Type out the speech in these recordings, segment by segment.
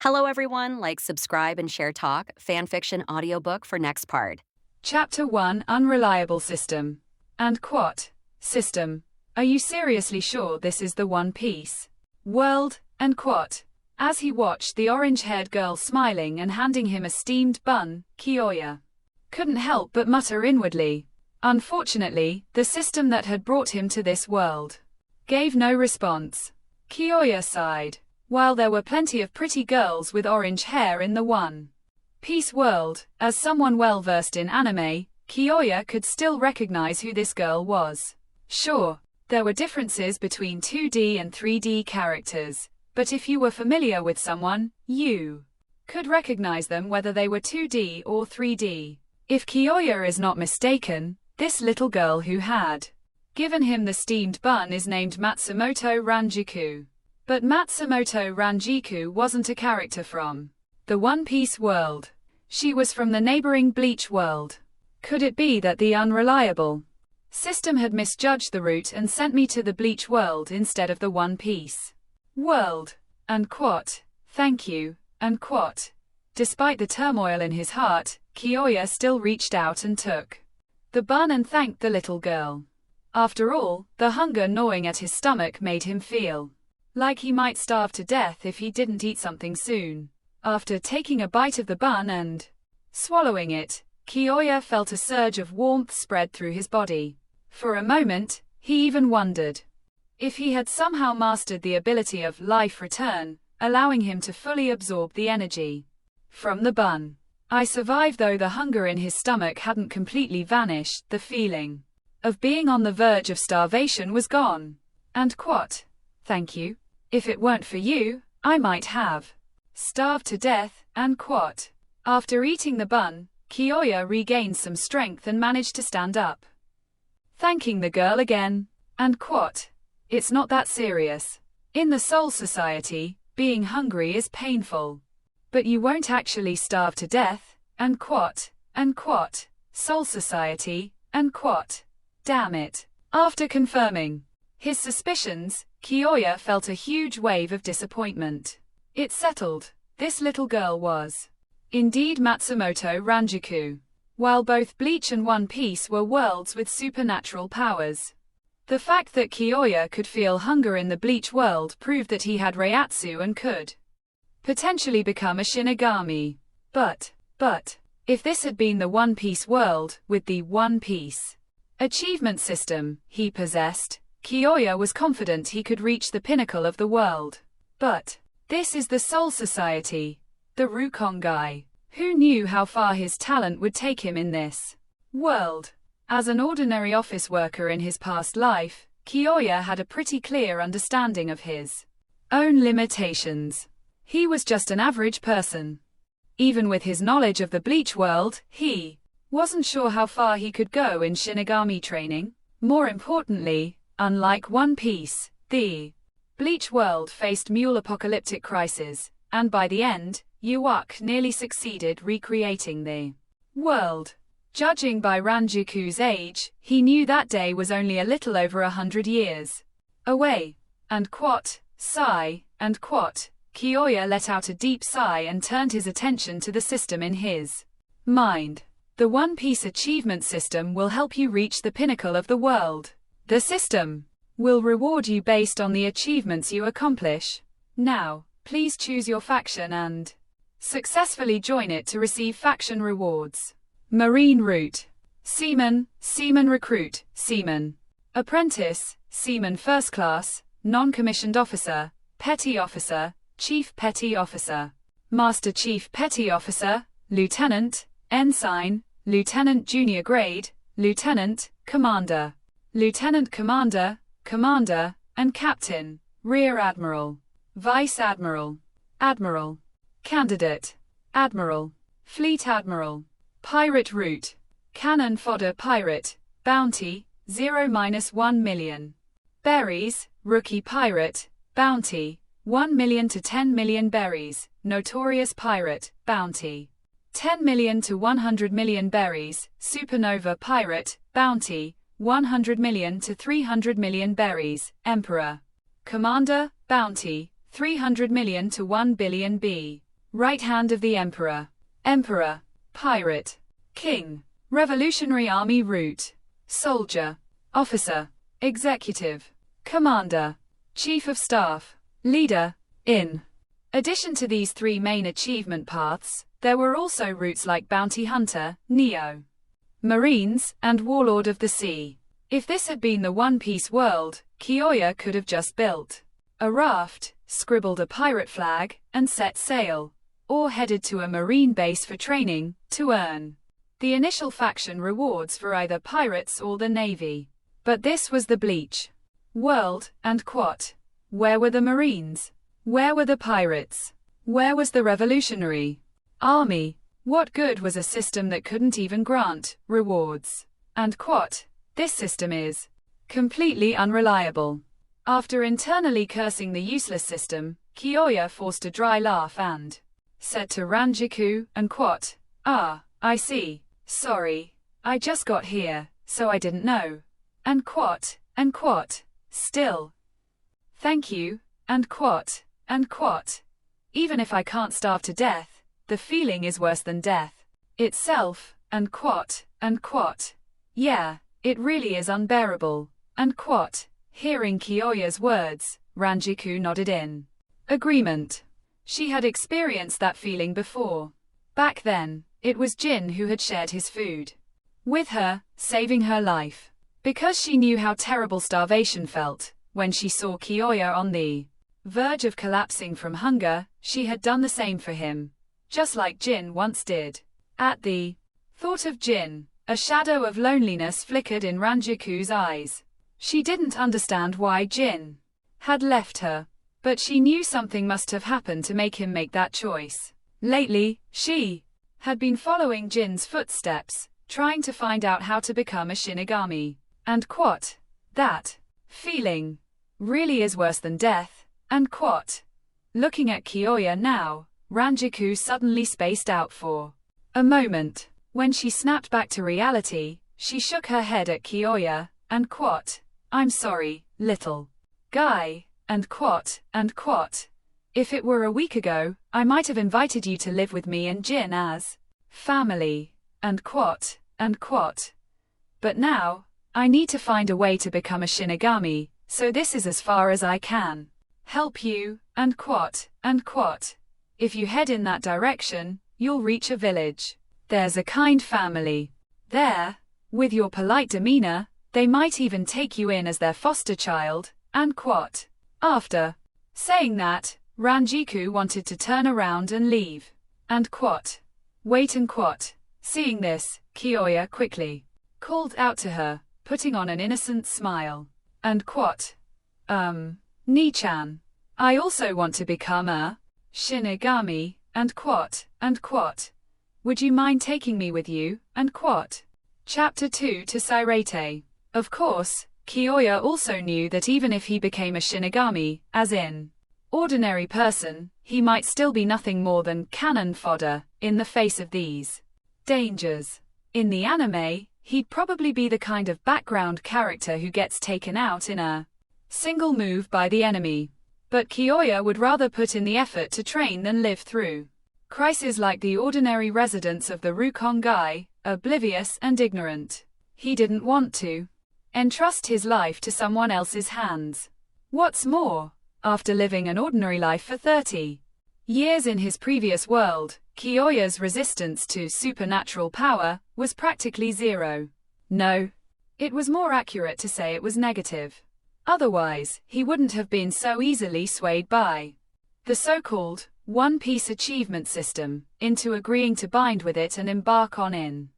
Hello, everyone. Like, subscribe, and share talk, fanfiction audiobook for next part. Chapter 1 Unreliable System. And Quat. System. Are you seriously sure this is the One Piece world? And Quat. As he watched the orange-haired girl smiling and handing him a steamed bun, Kyoya couldn't help but mutter inwardly. Unfortunately, the system that had brought him to this world gave no response. Kyoya sighed. While there were plenty of pretty girls with orange hair in the One Piece world, as someone well versed in anime, Kyoya could still recognize who this girl was. Sure, there were differences between 2D and 3D characters, but if you were familiar with someone, you could recognize them whether they were 2D or 3D. If Kyoya is not mistaken, this little girl who had given him the steamed bun is named Matsumoto Rangiku. But Matsumoto Rangiku wasn't a character from the One Piece world. She was from the neighboring Bleach world. Could it be that the unreliable system had misjudged the route and sent me to the Bleach world instead of the One Piece world? And Quat. Thank you, and Quat. Despite the turmoil in his heart, Kyoya still reached out and took the bun and thanked the little girl. After all, the hunger gnawing at his stomach made him feel like he might starve to death if he didn't eat something soon. After taking a bite of the bun and swallowing it, Kyoya felt a surge of warmth spread through his body. For a moment, he even wondered if he had somehow mastered the ability of life return, allowing him to fully absorb the energy from the bun. I survived, though the hunger in his stomach hadn't completely vanished. The feeling of being on the verge of starvation was gone. And Quat. Thank you. If it weren't for you, I might have starved to death. And Quat. After eating the bun, Kyoya regained some strength and managed to stand up. Thanking the girl again. And Quat. It's not that serious. In the Soul Society, being hungry is painful. But you won't actually starve to death. And Quat. And Quat. Soul Society. And Quat. Damn it. After confirming his suspicions, Kyoya felt a huge wave of disappointment. It settled. This little girl was indeed Matsumoto Rangiku. While both Bleach and One Piece were worlds with supernatural powers, the fact that Kyoya could feel hunger in the Bleach world proved that he had Reiatsu and could potentially become a Shinigami. But, if this had been the One Piece world, with the One Piece achievement system he possessed, Kyoya was confident he could reach the pinnacle of the world. But this is the Soul Society, the Rukongai. Who knew how far his talent would take him in this world? As an ordinary office worker in his past life, Kyoya had a pretty clear understanding of his own limitations. He was just an average person. Even with his knowledge of the Bleach world, he wasn't sure how far he could go in Shinigami training. More importantly, unlike One Piece, the Bleach world faced ME.ALL apocalyptic crisis, and by the end, Uwak nearly succeeded recreating the world. Judging by Ranjiku's age, he knew that day was only a little over 100 years away. And Quat. Sigh. And Quat. Kyoya let out a deep sigh and turned his attention to the system in his mind. The One Piece achievement system will help you reach the pinnacle of the world. The system will reward you based on the achievements you accomplish. Now, please choose your faction and successfully join it to receive faction rewards. Marine Route. Seaman, Seaman Recruit, Seaman. Apprentice, Seaman First Class, Non-Commissioned Officer, Petty Officer, Chief Petty Officer. Master Chief Petty Officer, Lieutenant, Ensign, Lieutenant Junior Grade, Lieutenant, Commander. Lieutenant Commander, Commander, and Captain, Rear Admiral, Vice Admiral, Admiral, Candidate, Admiral, Fleet Admiral. Pirate Route. Cannon Fodder Pirate, Bounty, 0-1 million. Berries, Rookie Pirate, Bounty, 1 million to 10 million berries. Notorious Pirate, Bounty, 10 million to 100 million berries. Supernova Pirate, Bounty, 100 million to 300 million berries. Emperor. Commander, Bounty, 300 million to 1 billion B. right hand of the emperor, emperor, pirate, king, Revolutionary Army route, soldier, officer, executive, commander, chief of staff, leader. In addition to these three main achievement paths, there were also routes like bounty hunter, Neo, Marines, and warlord of the sea. If this had been the One Piece world, Kyoya could have just built a raft, scribbled a pirate flag, and set sail, or headed to a marine base for training, to earn the initial faction rewards for either pirates or the navy. But this was the Bleach world, and what? Where were the Marines? Where were the pirates? Where was the Revolutionary Army? What good was a system that couldn't even grant rewards? And what? This system is completely unreliable. After internally cursing the useless system, Kyoya forced a dry laugh and said to Rangiku, and what? Ah, I see. Sorry. I just got here, so I didn't know. And what? And what? Still. Thank you, and what? And what? Even if I can't starve to death, the feeling is worse than death itself, and what? And what? Yeah, it really is unbearable, and what? Hearing Kyoya's words, Rangiku nodded in agreement. She had experienced that feeling before. Back then, it was Jin who had shared his food with her, saving her life. Because she knew how terrible starvation felt, when she saw Kyoya on the verge of collapsing from hunger, she had done the same for him, just like Jin once did. At the thought of Jin, a shadow of loneliness flickered in Ranjiku's eyes. She didn't understand why Jin had left her, but she knew something must have happened to make him make that choice. Lately, she had been following Jin's footsteps, trying to find out how to become a Shinigami. And what? That feeling really is worse than death, and what? Looking at Kyoya now, Rangiku suddenly spaced out for a moment. When she snapped back to reality, she shook her head at Kyoya, and what? I'm sorry, little guy, and what? And what? If it were a week ago, I might have invited you to live with me and Jin as family, and what? And what? But now, I need to find a way to become a Shinigami, so this is as far as I can help you, and what? And what? If you head in that direction, you'll reach a village. There's a kind family there. With your polite demeanor, they might even take you in as their foster child, and what? After saying that, Rangiku wanted to turn around and leave. And what? Wait, and what? Seeing this, Kyoya quickly called out to her, putting on an innocent smile. And what? Ni-chan. I also want to become a Shinigami, and what? And what? Would you mind taking me with you, and what? Chapter 2 to Sairete. Of course, Kyoya also knew that even if he became a Shinigami, as in ordinary person, he might still be nothing more than cannon fodder in the face of these dangers. In the anime, he'd probably be the kind of background character who gets taken out in a single move by the enemy. But Kyoya would rather put in the effort to train than live through crises like the ordinary residents of the Rukongai, oblivious and ignorant. He didn't want to entrust his life to someone else's hands. What's more, after living an ordinary life for 30 years in his previous world, Kyoya's resistance to supernatural power was practically zero. No, it was more accurate to say it was negative. Otherwise, he wouldn't have been so easily swayed by the so-called One Piece achievement system into agreeing to bind with it and embark on an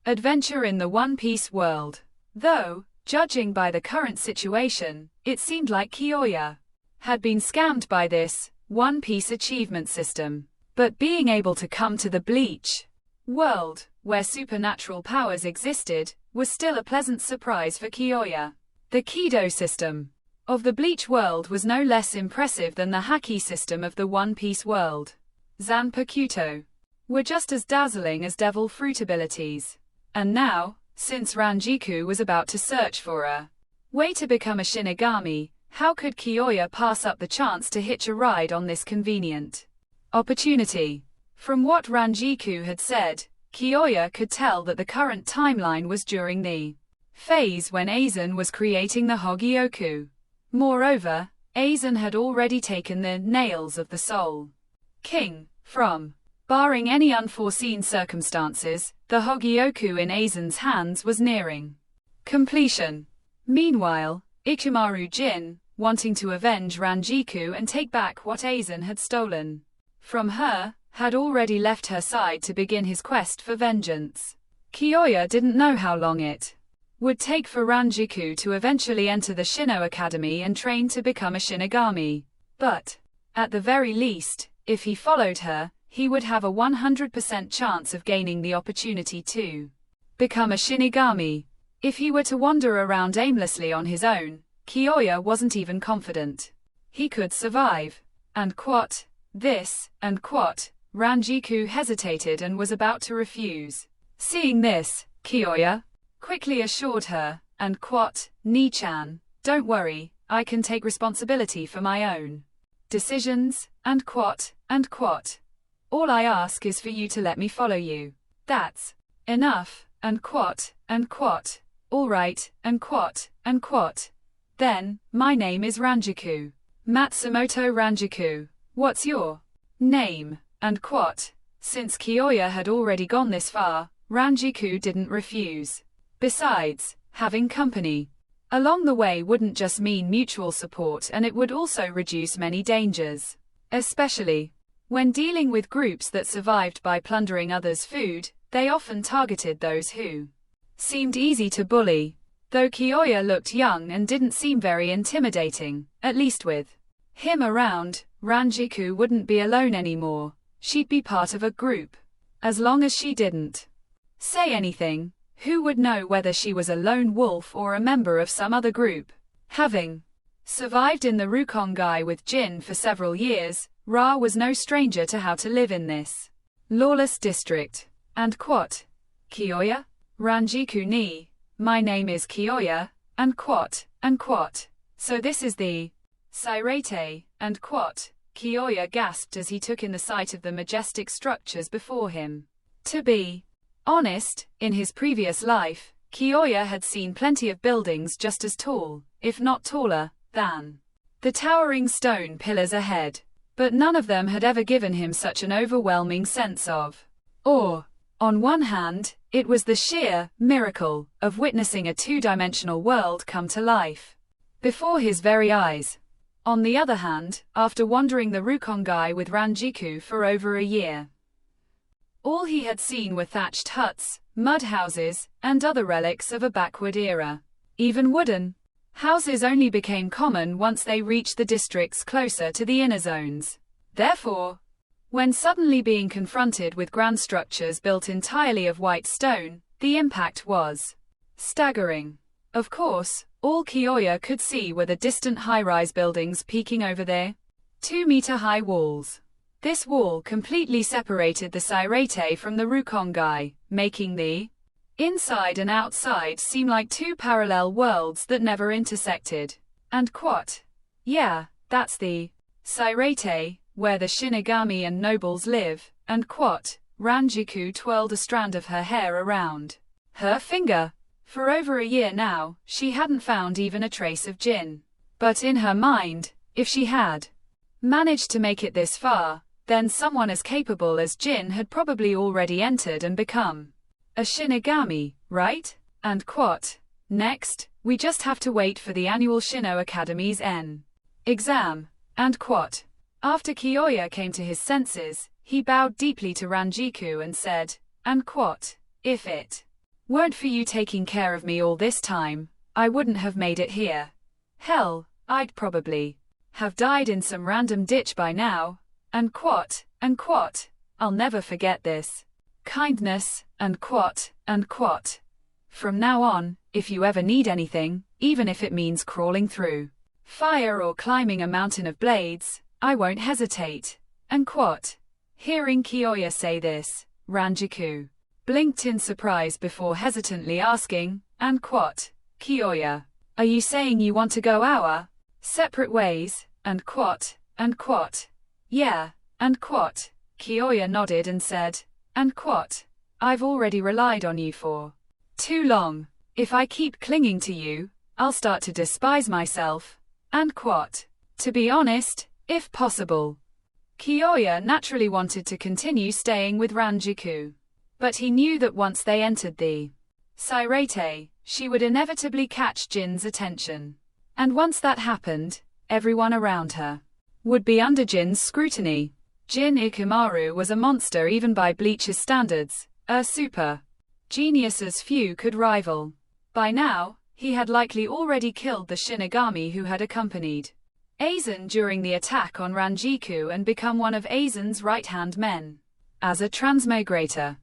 adventure in the One Piece world. Though, judging by the current situation, it seemed like Kyoya had been scammed by this One Piece achievement system. But being able to come to the Bleach world, where supernatural powers existed, was still a pleasant surprise for Kyoya. The Kido system of the Bleach world was no less impressive than the Haki system of the One Piece world. Zanpakuto were just as dazzling as devil fruit abilities. And now, since Rangiku was about to search for a way to become a Shinigami, how could Kyoya pass up the chance to hitch a ride on this convenient opportunity? From what Rangiku had said, Kyoya could tell that the current timeline was during the phase when Aizen was creating the Hogyoku. Moreover, Aizen had already taken the nails of the Soul King from. Barring any unforeseen circumstances, the Hogyoku in Aizen's hands was nearing completion. Meanwhile, Ichimaru Jin, wanting to avenge Rangiku and take back what Aizen had stolen from her, had already left her side to begin his quest for vengeance. Kyoya didn't know how long it would take for Rangiku to eventually enter the Shino Academy and train to become a Shinigami. But, at the very least, if he followed her, he would have a 100% chance of gaining the opportunity to become a Shinigami. If he were to wander around aimlessly on his own, Kyoya wasn't even confident he could survive. And quote, this, and quote, Rangiku hesitated and was about to refuse. Seeing this, Kyoya quickly assured her, and quote, Ni-chan, don't worry, I can take responsibility for my own decisions, and quote, all I ask is for you to let me follow you. That's enough, and quote, all right, and quote, then, my name is Rangiku. Matsumoto Rangiku. What's your name? And quote. Since Kyoya had already gone this far, Rangiku didn't refuse. Besides, having company along the way wouldn't just mean mutual support, and it would also reduce many dangers. Especially when dealing with groups that survived by plundering others' food, they often targeted those who seemed easy to bully. Though Kyoya looked young and didn't seem very intimidating, at least with him around, Rangiku wouldn't be alone anymore. She'd be part of a group. As long as she didn't say anything, who would know whether she was a lone wolf or a member of some other group? Having survived in the Rukongai with Jin for several years, Ra was no stranger to how to live in this lawless district. And quote, Kyoya? Rangiku ni. My name is Kyoya, and quote, so this is the Sairete, and quote, Kyoya gasped as he took in the sight of the majestic structures before him. To be honest, in his previous life, Kyoya had seen plenty of buildings just as tall, if not taller, than the towering stone pillars ahead. But none of them had ever given him such an overwhelming sense of awe. On one hand, it was the sheer miracle of witnessing a two-dimensional world come to life before his very eyes. On the other hand, after wandering the Rukongai with Rangiku for over a year, all he had seen were thatched huts, mud houses, and other relics of a backward era. Even wooden houses only became common once they reached the districts closer to the inner zones. Therefore, when suddenly being confronted with grand structures built entirely of white stone, the impact was staggering. Of course, all Kyoya could see were the distant high-rise buildings peeking over their 2-meter-high walls. This wall completely separated the Sairete from the Rukongai, making the inside and outside seem like two parallel worlds that never intersected. And quote, yeah, that's the Sairete, where the Shinigami and nobles live, and quote, Rangiku twirled a strand of her hair around her finger. For over a year now, she hadn't found even a trace of Jin. But in her mind, if she had managed to make it this far, then someone as capable as Jin had probably already entered and become a Shinigami, right? And quote, next, we just have to wait for the annual Shino Academy's exam. And quote, after Kyoya came to his senses, he bowed deeply to Rangiku and said, and quote, if it weren't for you taking care of me all this time, I wouldn't have made it here. Hell, I'd probably have died in some random ditch by now. And quote, I'll never forget this kindness, and quote. From now on, if you ever need anything, even if it means crawling through fire or climbing a mountain of blades, I won't hesitate. And quote. Hearing Kyoya say this, Rangiku blinked in surprise before hesitantly asking, and quote, Kyoya, are you saying you want to go our separate ways? And quote. Yeah, and quote. Kyoya nodded and said, "And quot, I've already relied on you for too long. If I keep clinging to you, I'll start to despise myself, and quot. To be honest, if possible." Kyoya naturally wanted to continue staying with Rangiku. But he knew that once they entered the Sirete, she would inevitably catch Jin's attention. And once that happened, everyone around her would be under Jin's scrutiny. Jin Ikumaru was a monster even by Bleach's standards, a super genius as few could rival. By now, he had likely already killed the Shinigami who had accompanied Aizen during the attack on Rangiku and become one of Aizen's right-hand men. As a transmigrator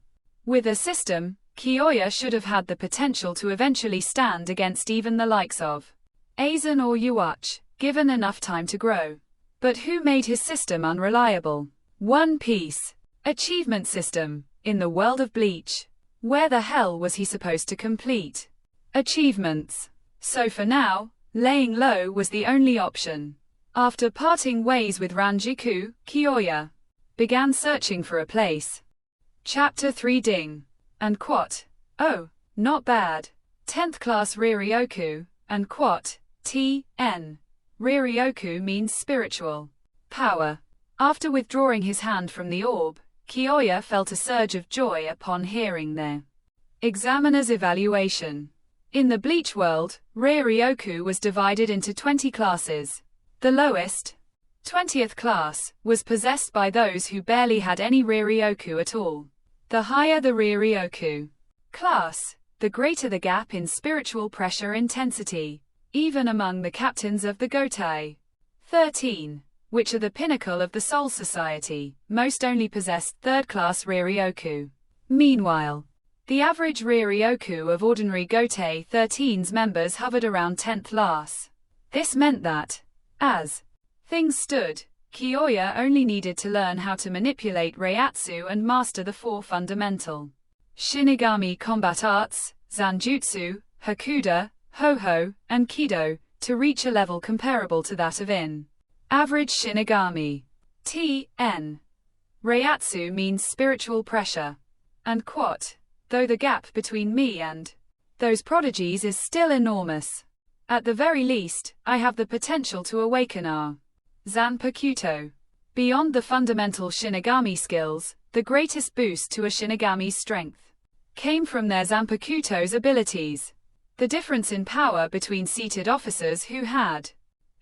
with a system, Kyoya should have had the potential to eventually stand against even the likes of Aizen or Yuach, given enough time to grow. But who made his system unreliable? One Piece achievement system. In the world of Bleach, where the hell was he supposed to complete achievements? So for now, laying low was the only option. After parting ways with Rangiku, Kyoya began searching for a place. Chapter 3 Ding. And quot. Oh, not bad. 10th class Riryoku, and quot. T.N. Riryoku means spiritual power. After withdrawing his hand from the orb, Kyoya felt a surge of joy upon hearing their examiner's evaluation. In the Bleach world, Riryoku was divided into 20 classes. The lowest, 20th class, was possessed by those who barely had any Riryoku at all. The higher the Riryoku class, the greater the gap in spiritual pressure intensity, even among the captains of the Gotai 13, which are the pinnacle of the Soul Society. Most only possessed third-class Riryoku. Meanwhile, the average Riryoku of ordinary Gotai 13's members hovered around 10th class. This meant that, as things stood, Kyoya only needed to learn how to manipulate Reiatsu and master the 4 fundamental Shinigami combat arts, Zanjutsu, Hakuda, Ho-Ho, and Kido, to reach a level comparable to that of average Shinigami. T.N. Reiatsu means spiritual pressure. And quot, though the gap between me and those prodigies is still enormous. At the very least, I have the potential to awaken our Zanpakuto. Beyond the fundamental Shinigami skills, the greatest boost to a Shinigami's strength came from their Zanpakuto's abilities. The difference in power between seated officers who had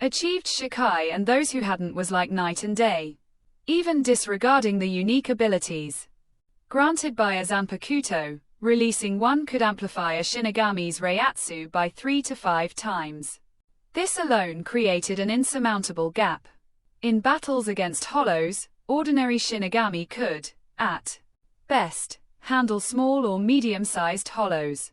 achieved Shikai and those who hadn't was like night and day. Even disregarding the unique abilities granted by a Zanpakuto, releasing one could amplify a Shinigami's Reiatsu by 3 to 5 times. This alone created an insurmountable gap. In battles against hollows, ordinary Shinigami could, at best, handle small or medium-sized hollows.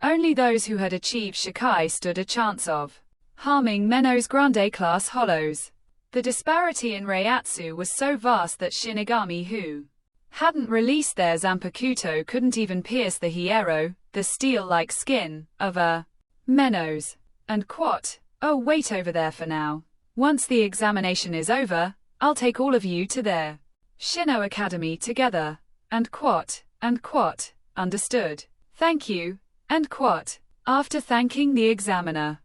Only those who had achieved Shikai stood a chance of harming Menno's Grande-class hollows. The disparity in Reiatsu was so vast that Shinigami who hadn't released their Zanpakuto couldn't even pierce the hiero, the steel-like skin, of a Menno's. And quot, oh wait over there for now. Once the examination is over, I'll take all of you to their Shino Academy together. And quot, understood. Thank you, and quot. After thanking the examiner,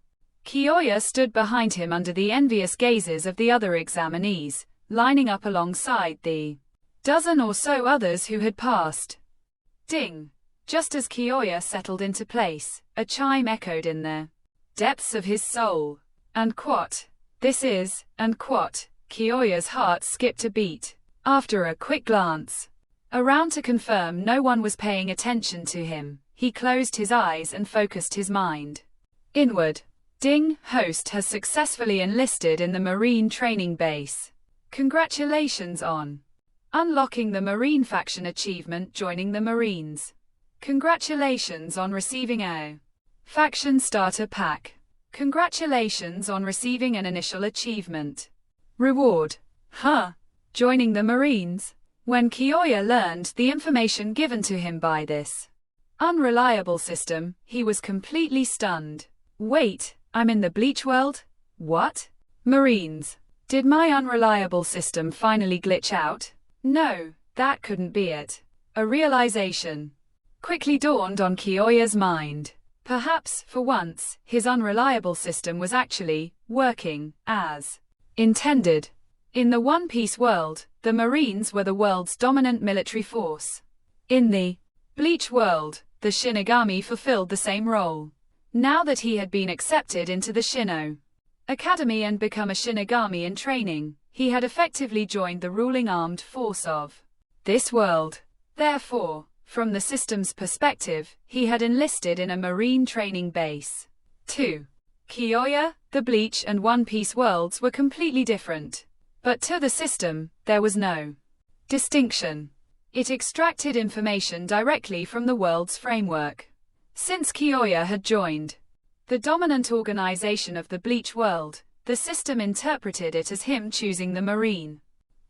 Kyoya stood behind him under the envious gazes of the other examinees, lining up alongside the dozen or so others who had passed. Ding! Just as Kyoya settled into place, a chime echoed in the depths of his soul. And quot, this is, and quot, Kyoya's heart skipped a beat. After a quick glance around to confirm no one was paying attention to him, he closed his eyes and focused his mind inward. Ding, host has successfully enlisted in the Marine Training Base. Congratulations on unlocking the Marine faction achievement, joining the Marines. Congratulations on receiving a faction starter pack. Congratulations on receiving an initial achievement. Reward. Joining the Marines. When Kyoya learned the information given to him by this unreliable system, he was completely stunned. Wait, I'm in the Bleach world? What? Marines. Did my unreliable system finally glitch out? No, That couldn't be it. A realization quickly dawned on Kyoya's mind. Perhaps, for once, his unreliable system was actually working as intended. In the One Piece world, the Marines were the world's dominant military force. In the Bleach world, the Shinigami fulfilled the same role. Now that he had been accepted into the Shino Academy and become a Shinigami in training, he had effectively joined the ruling armed force of this world. Therefore, from the system's perspective, he had enlisted in a marine training base. 2. Kyoya, the Bleach and One Piece worlds were completely different. But to the system, there was no distinction. It extracted information directly from the world's framework. Since Kyoya had joined the dominant organization of the Bleach world, the system interpreted it as him choosing the marine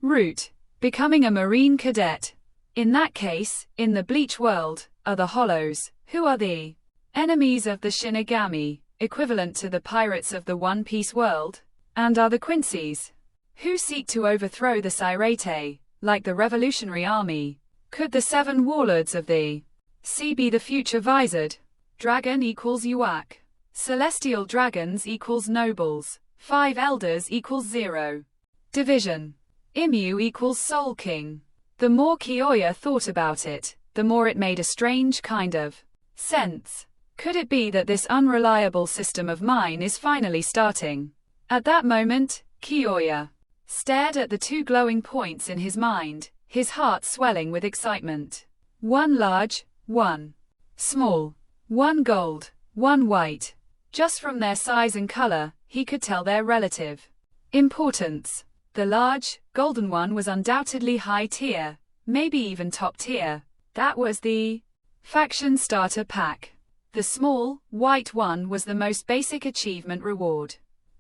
route, becoming a marine cadet. In that case, in the Bleach world, are the Hollows, who are the enemies of the Shinigami, equivalent to the pirates of the One Piece world, and are the Quincy's, who seek to overthrow the Sirete, like the Revolutionary Army. Could the 7 warlords of the sea be the future visored dragon equals Uak? Celestial dragons equals nobles. 5 elders equals 0. Division. Imu equals Soul King. The more Kyoya thought about it, the more it made a strange kind of sense. Could it be that this unreliable system of mine is finally starting? At that moment, Kyoya stared at the 2 glowing points in his mind, his heart swelling with excitement. 1 large, 1 small, 1 gold, 1 white. Just from their size and color, he could tell their relative importance. The large, golden one was undoubtedly high tier, maybe even top tier. That was the faction starter pack. The small, white one was the most basic achievement reward.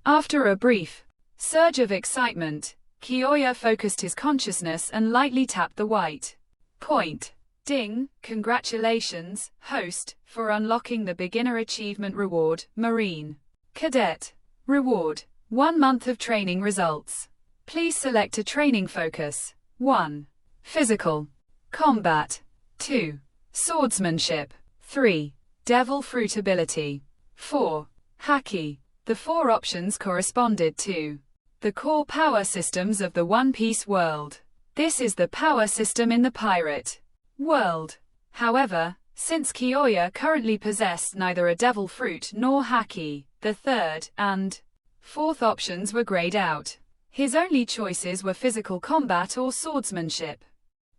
After a brief surge of excitement, Kyoya focused his consciousness and lightly tapped the white point. Ding, congratulations, host, for unlocking the beginner achievement reward, Marine Cadet. Reward, 1 month of training results. Please select a training focus. 1. Physical combat. 2. Swordsmanship. 3. Devil fruit ability. 4. Haki. The 4 options corresponded to the core power systems of the One Piece world. This is the power system in the pirate world. However, since Kyoya currently possessed neither a devil fruit nor haki, the 3rd and 4th options were grayed out. His only choices were physical combat or swordsmanship.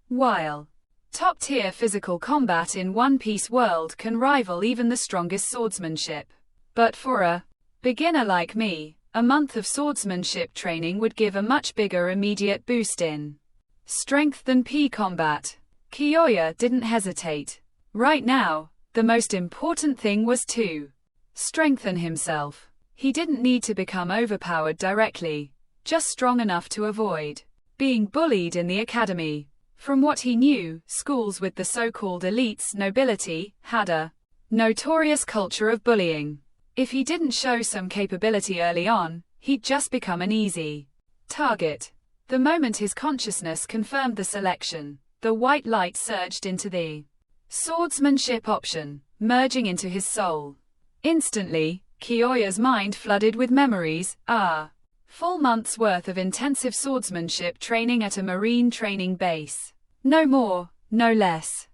While top-tier physical combat in One Piece world can rival even the strongest swordsmanship. But for a beginner like me, a month of swordsmanship training would give a much bigger immediate boost in strength than combat. Kyoya didn't hesitate. Right now, the most important thing was to strengthen himself. He didn't need to become overpowered directly, just strong enough to avoid being bullied in the academy. From what he knew, schools with the so-called elites nobility had a notorious culture of bullying. If he didn't show some capability early on, he'd just become an easy target. The moment his consciousness confirmed the selection, the white light surged into the swordsmanship option, merging into his soul. Instantly, Kyoya's mind flooded with memories. Full month's worth of intensive swordsmanship training at a marine training base. No more, no less.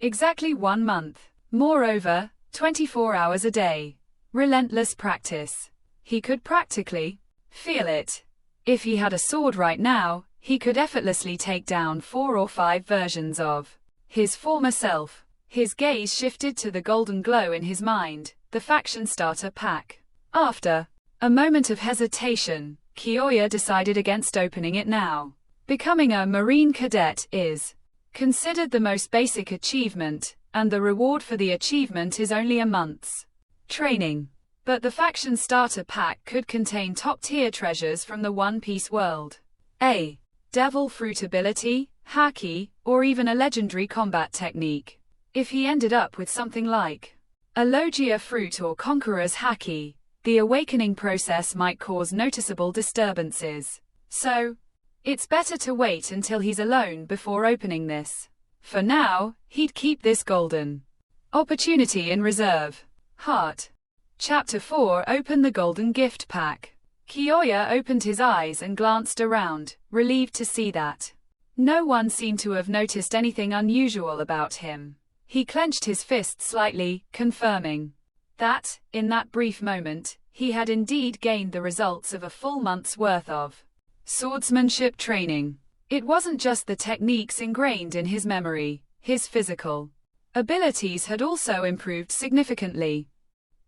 Exactly 1 month. Moreover, 24 hours a day. Relentless practice. He could practically feel it. If he had a sword right now, he could effortlessly take down 4 or 5 versions of his former self. His gaze shifted to the golden glow in his mind, the faction starter pack. After a moment of hesitation, Kyoya decided against opening it now. Becoming a Marine Cadet is considered the most basic achievement, and the reward for the achievement is only a month's training. But the faction starter pack could contain top-tier treasures from the One Piece world. A devil fruit ability, haki, or even a legendary combat technique. If he ended up with something like a Logia fruit or Conqueror's haki, the awakening process might cause noticeable disturbances. So, It's better to wait until he's alone before opening this. For now, he'd keep this golden opportunity in reserve. Heart. Chapter 4. Open the golden gift pack. Kyoya opened his eyes and glanced around, relieved to see that no one seemed to have noticed anything unusual about him. He clenched his fist slightly, confirming that, in that brief moment, he had indeed gained the results of a full month's worth of swordsmanship training. It wasn't just the techniques ingrained in his memory, his physical abilities had also improved significantly.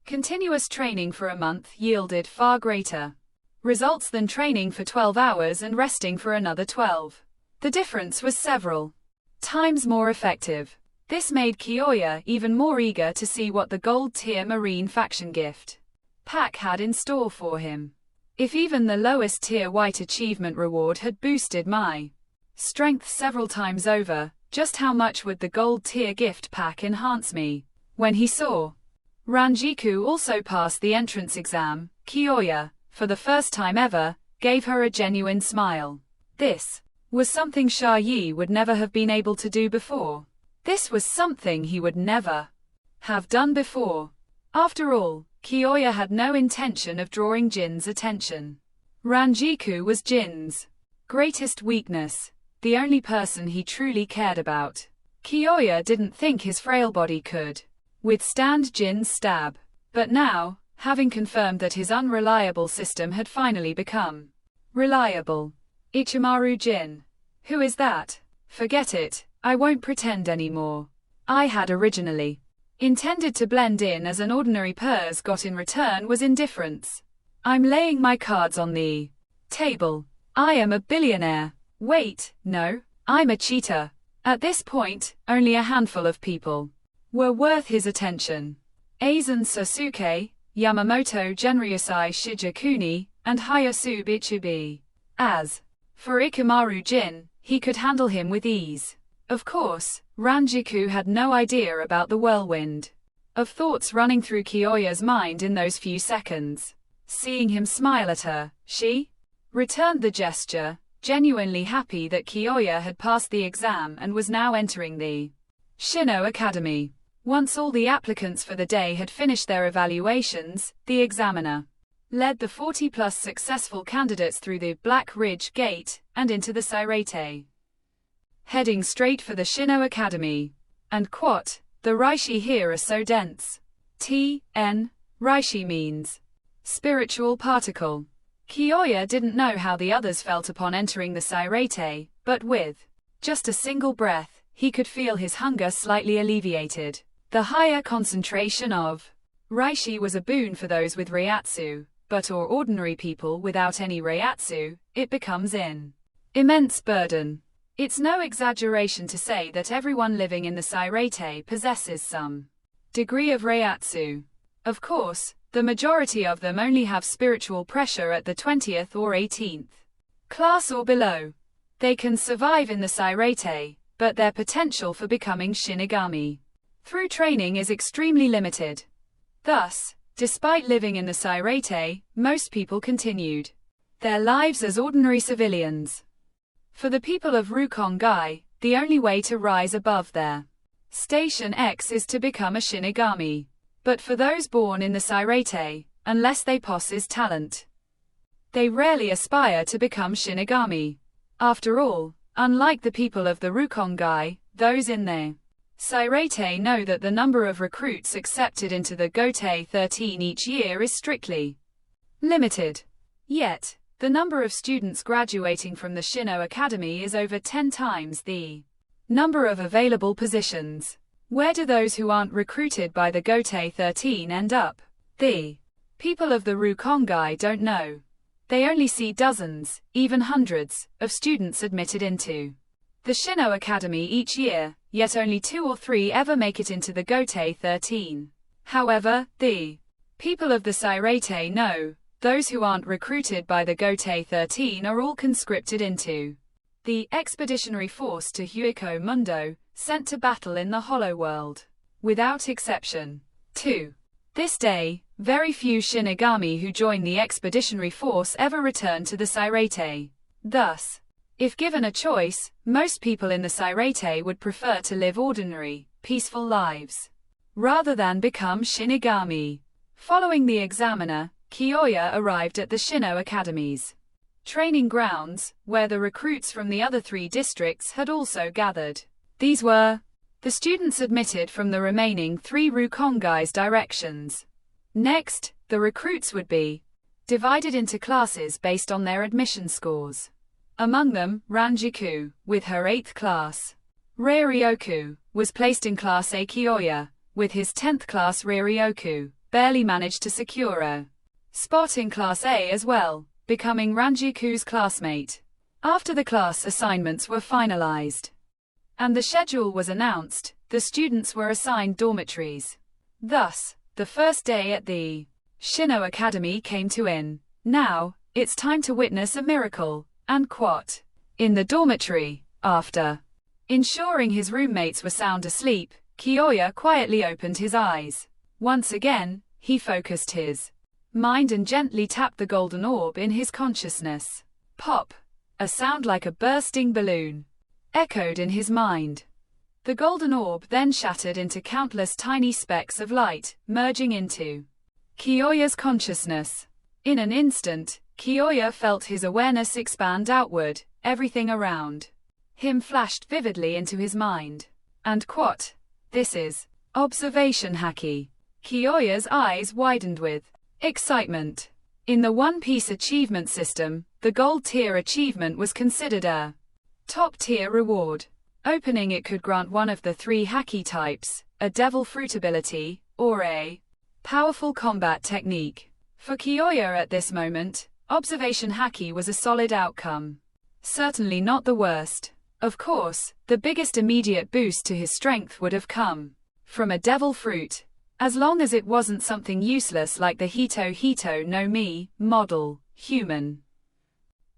Continuous training for a month yielded far greater results than training for 12 hours and resting for another 12. The difference was several times more effective. This made Kyoya even more eager to see what the gold-tier marine faction gift pack had in store for him. If even the lowest tier white achievement reward had boosted my strength several times over, just how much would the gold tier gift pack enhance me? When he saw Rangiku also pass the entrance exam, Kyoya, for the first time ever, gave her a genuine smile. This was something Sha Yi would never have been able to do before. This was something he would never have done before. After all, Kyoya had no intention of drawing Jin's attention. Rangiku was Jin's greatest weakness, the only person he truly cared about. Kyoya didn't think his frail body could withstand Jin's stab. But now, having confirmed that his unreliable system had finally become reliable. Ichimaru Jin. Who is that? Forget it, I won't pretend anymore. I had originally intended to blend in as an ordinary purse got in return was indifference. I'm laying my cards on the table. I am a billionaire. Wait, no, I'm a cheater. At this point, only a handful of people were worth his attention. Aizen Sasuke, Yamamoto Genryusai Shijakuni, and Hayasu Ichibi. As for Ichimaru Jin, he could handle him with ease. Of course, Rangiku had no idea about the whirlwind of thoughts running through Kyoya's mind in those few seconds. Seeing him smile at her, she returned the gesture, genuinely happy that Kyoya had passed the exam and was now entering the Shino Academy. Once all the applicants for the day had finished their evaluations, the examiner led the 40-plus successful candidates through the Black Ridge Gate and into the Sairete, heading straight for the Shino Academy. And quat, the Reishi here are so dense. T.N. Reishi means spiritual particle. Kyoya didn't know how the others felt upon entering the Sairete, but with just a single breath, he could feel his hunger slightly alleviated. The higher concentration of Reishi was a boon for those with Reiatsu, but for ordinary people without any Reiatsu, it becomes an immense burden. It's no exaggeration to say that everyone living in the Sairete possesses some degree of Reiatsu. Of course, the majority of them only have spiritual pressure at the 20th or 18th class or below. They can survive in the Sairete, but their potential for becoming Shinigami through training is extremely limited. Thus, despite living in the Sairete, most people continued their lives as ordinary civilians. For the people of Rukongai, the only way to rise above their Station X is to become a Shinigami. But for those born in the Sairete, unless they possess talent, they rarely aspire to become Shinigami. After all, unlike the people of the Rukongai, those in the Sairete know that the number of recruits accepted into the Gotei 13 each year is strictly limited. Yet, the number of students graduating from the Shino Academy is over 10 times the number of available positions. Where do those who aren't recruited by the Gotei 13 end up? The people of the Rukongai don't know. They only see dozens, even hundreds, of students admitted into the Shino Academy each year, yet only 2 or 3 ever make it into the Gotei 13. However, the people of the Sairete know, those who aren't recruited by the Gotei 13 are all conscripted into the expeditionary force to Huiko Mundo, sent to battle in the Hollow World. Without exception. 2. This day, very few Shinigami who join the expeditionary force ever return to the Sairete. Thus, If given a choice, most people in the Sairete would prefer to live ordinary, peaceful lives, rather than become Shinigami. Following the examiner, Kyoya arrived at the Shino Academy's training grounds, where the recruits from the other 3 districts had also gathered. These were the students admitted from the remaining 3 Rukongai's directions. Next, the recruits would be divided into classes based on their admission scores. Among them, Rangiku, with her 8th class. Reiryoku was placed in Class A. Kyoya, with his 10th class Reiryoku, barely managed to secure a spot in Class A as well, becoming Ranjiku's classmate. After the class assignments were finalized and the schedule was announced, the students were assigned dormitories. Thus, the first day at the Shino Academy came to an. Now, it's time to witness a miracle, and quote. In the dormitory, after ensuring his roommates were sound asleep, Kyoya quietly opened his eyes. Once again, he focused his mind and gently tapped the golden orb in his consciousness. Pop! A sound like a bursting balloon echoed in his mind. The golden orb then shattered into countless tiny specks of light, merging into Kyoya's consciousness. In an instant, Kyoya felt his awareness expand outward, everything around him flashed vividly into his mind. And quote, this is observation haki. Kyoya's eyes widened with excitement. In the One Piece achievement system, the gold tier achievement was considered a top tier reward. Opening it could grant one of the 3 haki types, a devil fruit ability, or a powerful combat technique. For Kyoya at this moment, observation haki was a solid outcome. Certainly not the worst. Of course, the biggest immediate boost to his strength would have come from a devil fruit, as long as it wasn't something useless like the Hito no Mi model human.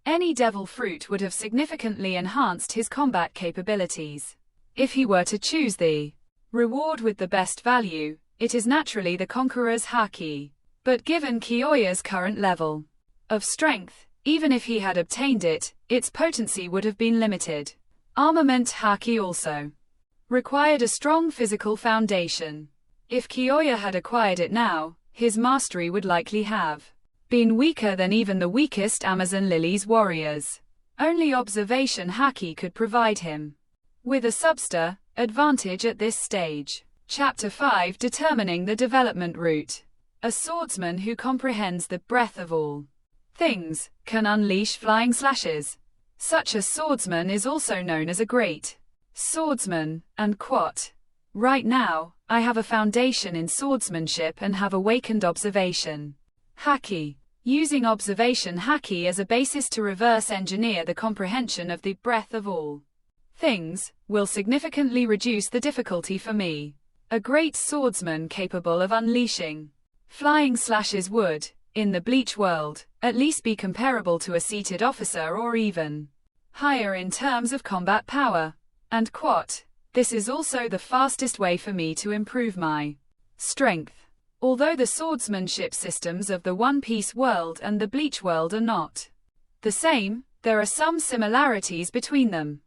Any devil fruit would have significantly enhanced his combat capabilities. If he were to choose the reward with the best value, it is naturally the Conqueror's haki. But given Kyoya's current level of strength, even if he had obtained it, its potency would have been limited. Armament haki also required a strong physical foundation. If Kyoya had acquired it now, his mastery would likely have been weaker than even the weakest Amazon Lily's warriors. Only observation haki could provide him with a subster advantage at this stage. Chapter 5, Determining the Development Route. A swordsman who comprehends the breadth of all things can unleash flying slashes. Such a swordsman is also known as a great swordsman, and quote. Right now, I have a foundation in swordsmanship and have awakened observation haki. Using observation haki as a basis to reverse engineer the comprehension of the breadth of all things will significantly reduce the difficulty for me. A great swordsman capable of unleashing flying slashes would, in the bleach world, at least be comparable to a seated officer or even higher in terms of combat power. And quote, this is also the fastest way for me to improve my strength. Although the swordsmanship systems of the One Piece world and the Bleach world are not the same, there are some similarities between them.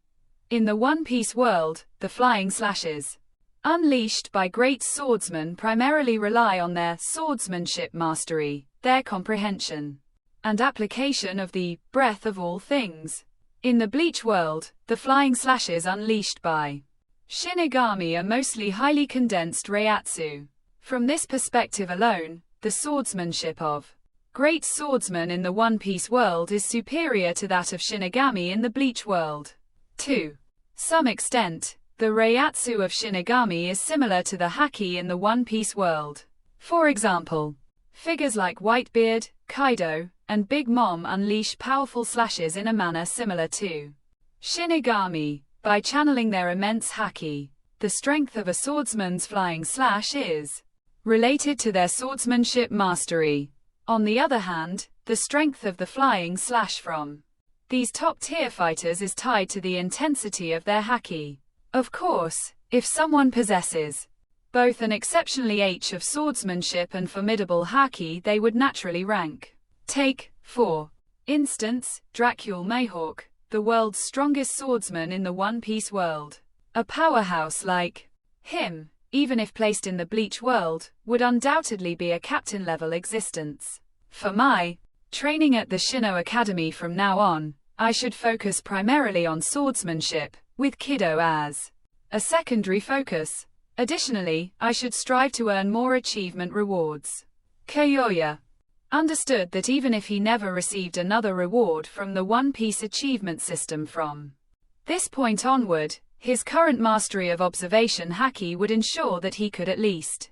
In the One Piece world, the flying slashes unleashed by great swordsmen primarily rely on their swordsmanship mastery, their comprehension and application of the breadth of all things. In the Bleach world, the flying slashes unleashed by Shinigami are mostly highly condensed reiatsu. From this perspective alone, the swordsmanship of great swordsmen in the One Piece world is superior to that of Shinigami in the Bleach world. To some extent, the reiatsu of Shinigami is similar to the haki in the One Piece world. For example, figures like Whitebeard, Kaido, and Big Mom unleash powerful slashes in a manner similar to Shinigami. By channeling their immense haki, the strength of a swordsman's flying slash is related to their swordsmanship mastery. On the other hand, the strength of the flying slash from these top-tier fighters is tied to the intensity of their haki. Of course, if someone possesses both an exceptionally H of swordsmanship and formidable haki, they would naturally rank. Take, for instance, Dracul Mayhawk, the world's strongest swordsman in the One Piece world. A powerhouse like him, even if placed in the Bleach world, would undoubtedly be a captain-level existence. For my training at the Shino Academy from now on, I should focus primarily on swordsmanship, with Kido as a secondary focus. Additionally, I should strive to earn more achievement rewards. Kyoya understood that even if he never received another reward from the One Piece achievement system from this point onward, his current mastery of observation haki would ensure that he could at least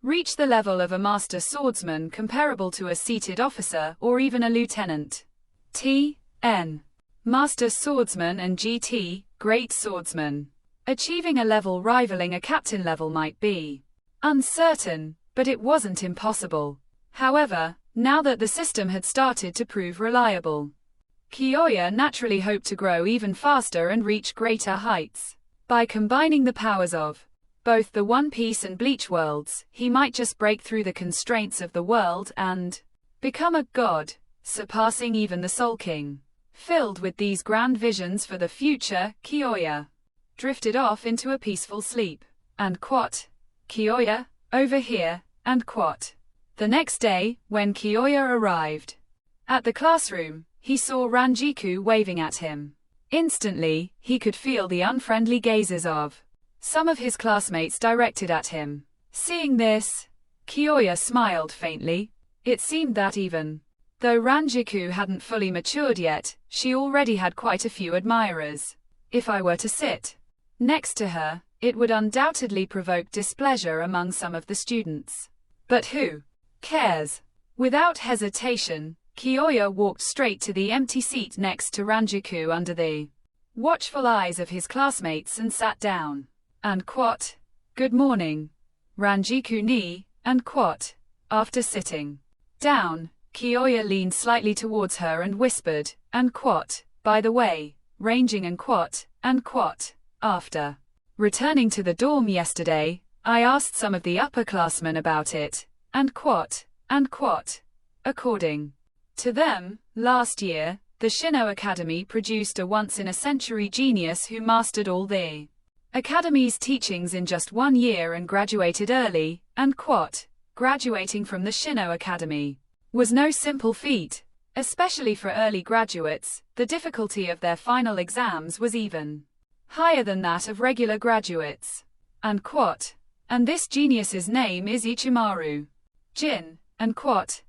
reach the level of a master swordsman comparable to a seated officer or even a lieutenant. T.N. Master Swordsman and G.T. Great Swordsman. Achieving a level rivaling a captain level might be uncertain, but it wasn't impossible. However, now that the system had started to prove reliable, Kyoya naturally hoped to grow even faster and reach greater heights. By combining the powers of both the One Piece and Bleach worlds, he might just break through the constraints of the world and become a god, surpassing even the Soul King. Filled with these grand visions for the future, Kyoya drifted off into a peaceful sleep. And quote, Kyoya, over here, and quote. The next day, when Kyoya arrived at the classroom, he saw Rangiku waving at him. Instantly, he could feel the unfriendly gazes of some of his classmates directed at him. Seeing this, Kyoya smiled faintly. It seemed that even though Rangiku hadn't fully matured yet, she already had quite a few admirers. If I were to sit next to her, it would undoubtedly provoke displeasure among some of the students. But who cares? Without hesitation, Kyoya walked straight to the empty seat next to Rangiku under the watchful eyes of his classmates and sat down. And quote, good morning, Rangiku ni, and quote. After sitting down, Kyoya leaned slightly towards her and whispered, and quote, by the way, ranging and quote. After returning to the dorm yesterday, I asked some of the upperclassmen about it, and quote. According to them, last year, the Shino Academy produced a once-in-a-century genius who mastered all the Academy's teachings in just 1 year and graduated early, and quote. Graduating from the Shino Academy was no simple feat, especially for early graduates. The difficulty of their final exams was even higher than that of regular graduates. And quote. And this genius's name is Ichimaru Jin, and quote.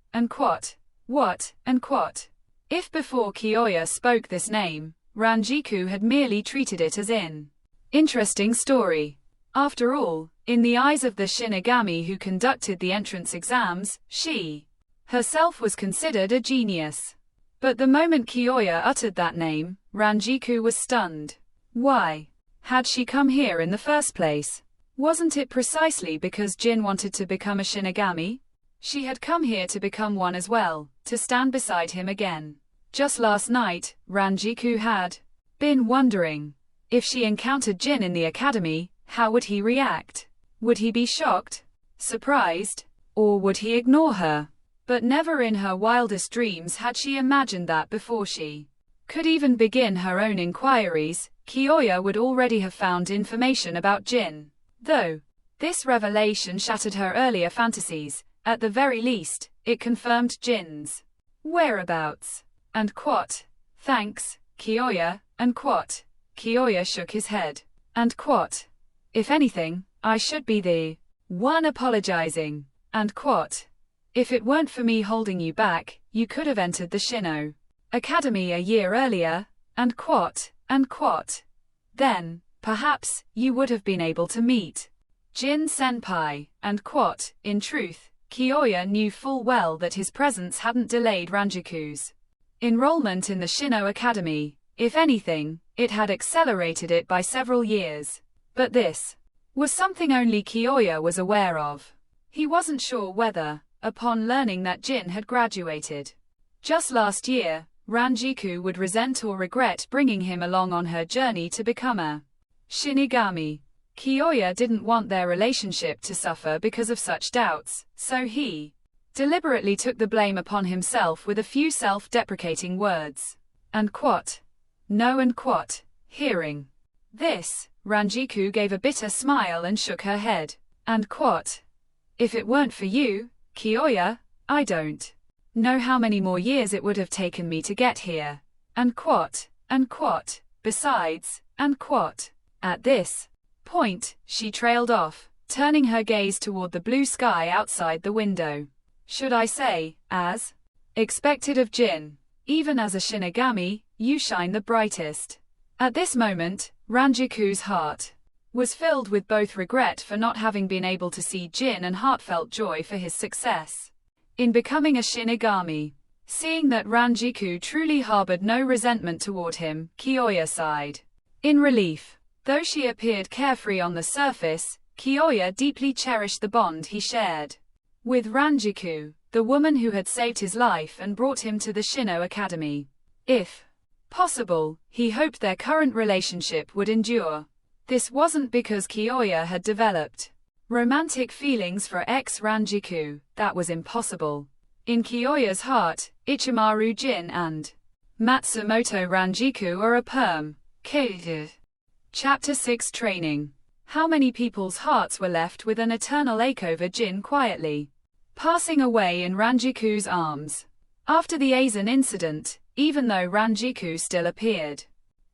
What, and quote. If before Kyoya spoke this name, Rangiku had merely treated it as an interesting story. After all, in the eyes of the Shinigami who conducted the entrance exams, she herself was considered a genius. But the moment Kyoya uttered that name, Rangiku was stunned. Why had she come here in the first place? Wasn't it precisely because Jin wanted to become a Shinigami? She had come here to become one as well, to stand beside him again. Just last night, Rangiku had been wondering, if she encountered Jin in the academy, how would he react? Would he be shocked, surprised, or would he ignore her? But never in her wildest dreams had she imagined that before she could even begin her own inquiries, Kyoya would already have found information about Jin. Though this revelation shattered her earlier fantasies, at the very least, it confirmed Jin's whereabouts. And quote. Thanks, Kyoya, and quote. Kyoya shook his head. And quote. If anything, I should be the one apologizing. And quote. If it weren't for me holding you back, you could have entered the Shino Academy a year earlier, and quote. Then, perhaps, you would have been able to meet Jin Senpai, and quote. In truth, Kyoya knew full well that his presence hadn't delayed Rangiku's enrollment in the Shino Academy. If anything, it had accelerated it by several years. But this was something only Kyoya was aware of. He wasn't sure whether, upon learning that Jin had graduated just last year, Rangiku would resent or regret bringing him along on her journey to become a Shinigami. Kyoya didn't want their relationship to suffer because of such doubts, so he deliberately took the blame upon himself with a few self-deprecating words. And quote. no and quote, hearing. This, Rangiku gave a bitter smile and shook her head. And quote, if it weren't for you, Kyoya, I don't know how many more years it would have taken me to get here. And quote, besides, and quote. At this point, she trailed off, turning her gaze toward the blue sky outside the window. Should I say, as expected of Jin, even as a Shinigami, you shine the brightest. At this moment, Ranjiku's heart was filled with both regret for not having been able to see Jin and heartfelt joy for his success in becoming a Shinigami. Seeing that Rangiku truly harbored no resentment toward him, Kyoya sighed in relief. Though she appeared carefree on the surface, Kyoya deeply cherished the bond he shared with Rangiku, the woman who had saved his life and brought him to the Shino Academy. If possible, he hoped their current relationship would endure. This wasn't because Kyoya had developed romantic feelings for ex-Rangiku, that was impossible. In Kyoya's heart, Ichimaru Jin and Matsumoto Rangiku are a perm. Chapter 6 Training. How many people's hearts were left with an eternal ache over Jin quietly passing away in Ranjiku's arms? After the Aizen incident, even though Rangiku still appeared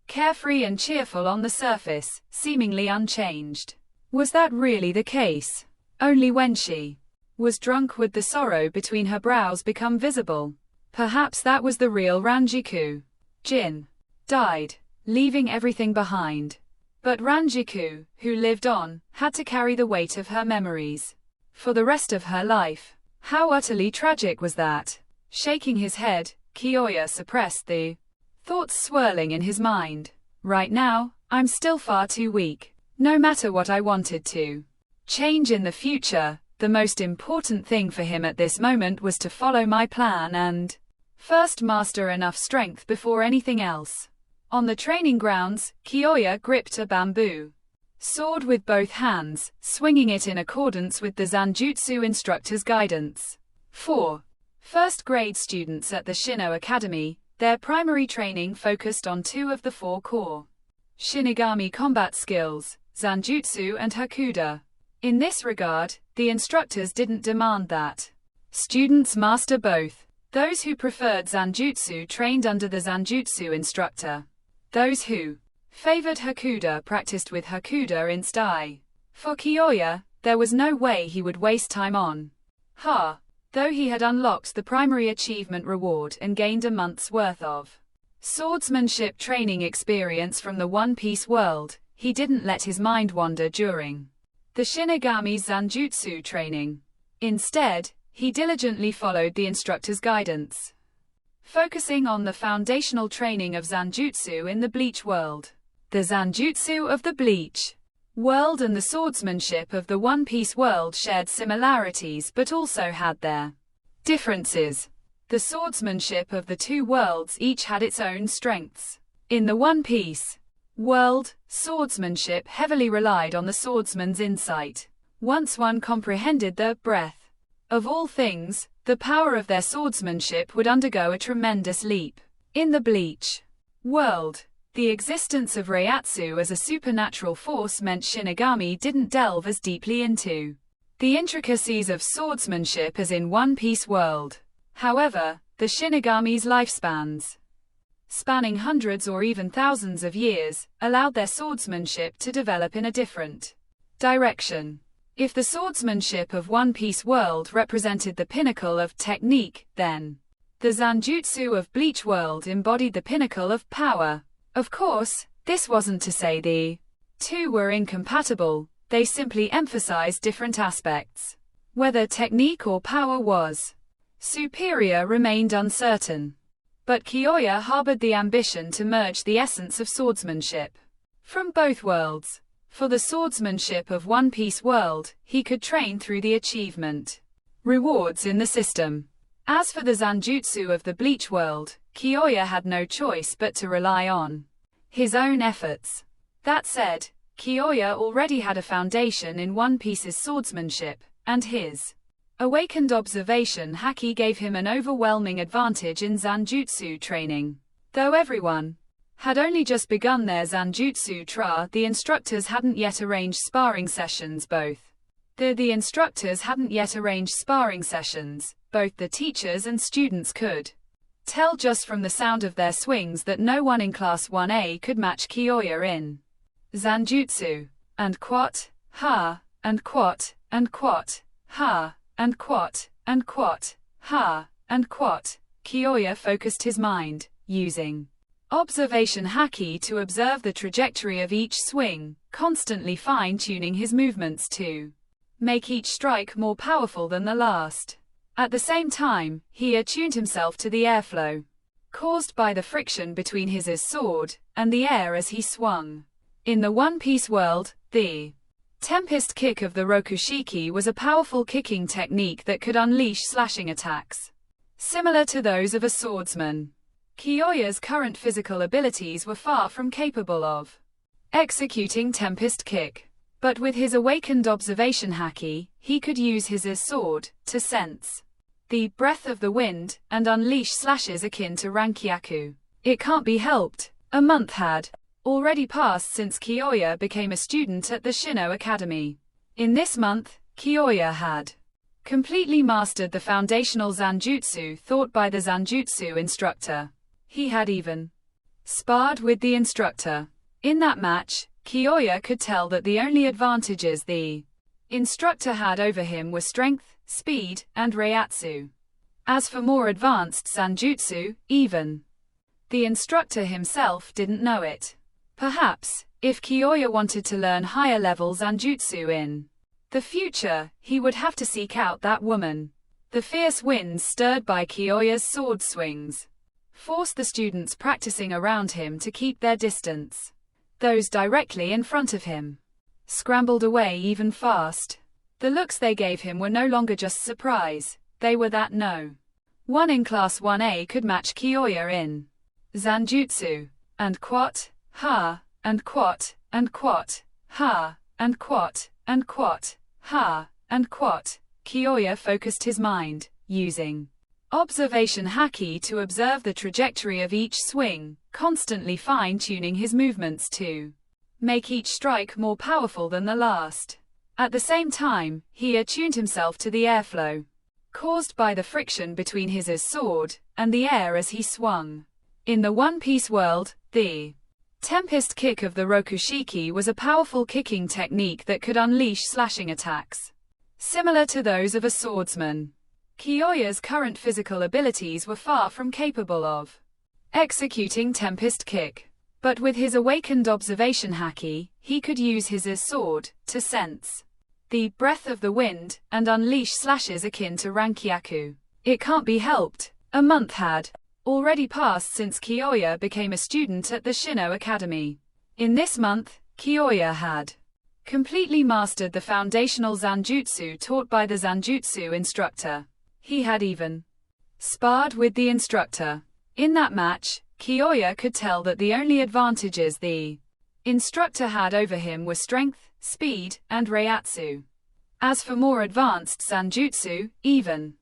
carefree and cheerful on the surface, seemingly unchanged. Was that really the case? Only when she was drunk would the sorrow between her brows become visible. Perhaps that was the real Rangiku. Jin died, leaving everything behind. But Rangiku, who lived on, had to carry the weight of her memories for the rest of her life. How utterly tragic was that? Shaking his head, Kyoya suppressed the thoughts swirling in his mind. Right now, I'm still far too weak. No matter what I wanted to change in the future, the most important thing for him at this moment was to follow my plan and first master enough strength before anything else. On the training grounds, Kyoya gripped a bamboo sword with both hands, swinging it in accordance with the Zanjutsu instructor's guidance. For first-grade students at the Shino Academy, their primary training focused on 2 of the 4 core Shinigami combat skills, Zanjutsu and Hakuda. In this regard, the instructors didn't demand that students master both. Those who preferred Zanjutsu trained under the Zanjutsu instructor. Those who favored Hakuda practiced with Hakuda instead. For Kyoya, there was no way he would waste time on though he had unlocked the primary achievement reward and gained a month's worth of swordsmanship training experience from the One Piece world, he didn't let his mind wander during the Shinigami's Zanjutsu training. Instead, he diligently followed the instructor's guidance, focusing on the foundational training of Zanjutsu in the Bleach world. The Zanjutsu of the Bleach world and the swordsmanship of the One Piece world shared similarities but also had their differences. The swordsmanship of the 2 worlds each had its own strengths. In the One Piece world, swordsmanship heavily relied on the swordsman's insight. Once one comprehended the breadth of all things, the power of their swordsmanship would undergo a tremendous leap. In the Bleach world, the existence of Reiatsu as a supernatural force meant Shinigami didn't delve as deeply into the intricacies of swordsmanship as in One Piece world. However, the Shinigami's lifespans, spanning hundreds or even thousands of years, allowed their swordsmanship to develop in a different direction. If the swordsmanship of One Piece world represented the pinnacle of technique, then the Zanjutsu of Bleach world embodied the pinnacle of power. Of course, this wasn't to say the 2 were incompatible, they simply emphasized different aspects. Whether technique or power was superior remained uncertain. But Kyoya harbored the ambition to merge the essence of swordsmanship from both worlds. For the swordsmanship of One Piece world, he could train through the achievement rewards in the system. As for the Zanjutsu of the Bleach world, Kyoya had no choice but to rely on his own efforts. That said, Kyoya already had a foundation in One Piece's swordsmanship, and his awakened observation haki gave him an overwhelming advantage in Zanjutsu training. Though everyone had only just begun their Zanjutsu tra. The instructors hadn't yet arranged sparring sessions. The instructors hadn't yet arranged sparring sessions. Both the teachers and students could tell just from the sound of their swings that no one in Class 1A could match Kyoya in Zanjutsu. And quat, ha, and quat, and quat, ha, and quat, and quat, ha, and quat. Kyoya focused his mind, using observation haki to observe the trajectory of each swing, constantly fine-tuning his movements to make each strike more powerful than the last. At the same time, he attuned himself to the airflow caused by the friction between his sword and the air as he swung. In the One Piece world, the Tempest kick of the Rokushiki was a powerful kicking technique that could unleash slashing attacks, similar to those of a swordsman. Kyoya's current physical abilities were far from capable of executing Tempest kick. But with his awakened observation haki, he could use his sword to sense the breath of the wind and unleash slashes akin to Rangiku. It can't be helped. A month had already passed since Kyoya became a student at the Shino Academy. In this month, Kyoya had completely mastered the foundational Zanjutsu taught by the Zanjutsu instructor. He had even sparred with the instructor. In that match, Kyoya could tell that the only advantages the instructor had over him were strength, speed, and reiatsu. As for more advanced Zanjutsu, even the instructor himself didn't know it. Perhaps, if Kyoya wanted to learn higher level Zanjutsu in the future, he would have to seek out that woman. The fierce winds stirred by Kyoya's sword swings forced the students practicing around him to keep their distance. Those directly in front of him scrambled away even fast. The looks they gave him were no longer just surprise, they were that no one in Class 1A could match Kyoya in Zanjutsu. And quat, ha, and quat, and quat, ha, and quat, and quat, ha, and quat. Kyoya focused his mind, using observation haki to observe the trajectory of each swing, constantly fine-tuning his movements to make each strike more powerful than the last. At the same time, he attuned himself to the airflow caused by the friction between his sword and the air as he swung. In the One Piece world, the Tempest kick of the Rokushiki was a powerful kicking technique that could unleash slashing attacks, similar to those of a swordsman. Kyoya's current physical abilities were far from capable of executing Tempest kick. But with his awakened observation haki, he could use his sword to sense the breath of the wind and unleash slashes akin to Rangiku. It can't be helped. A month had already passed since Kyoya became a student at the Shino Academy. In this month, Kyoya had completely mastered the foundational Zanjutsu taught by the Zanjutsu instructor. He had even sparred with the instructor. In that match, Kyoya could tell that the only advantages the instructor had over him were strength, speed, and reiatsu. As for more advanced Zanjutsu, even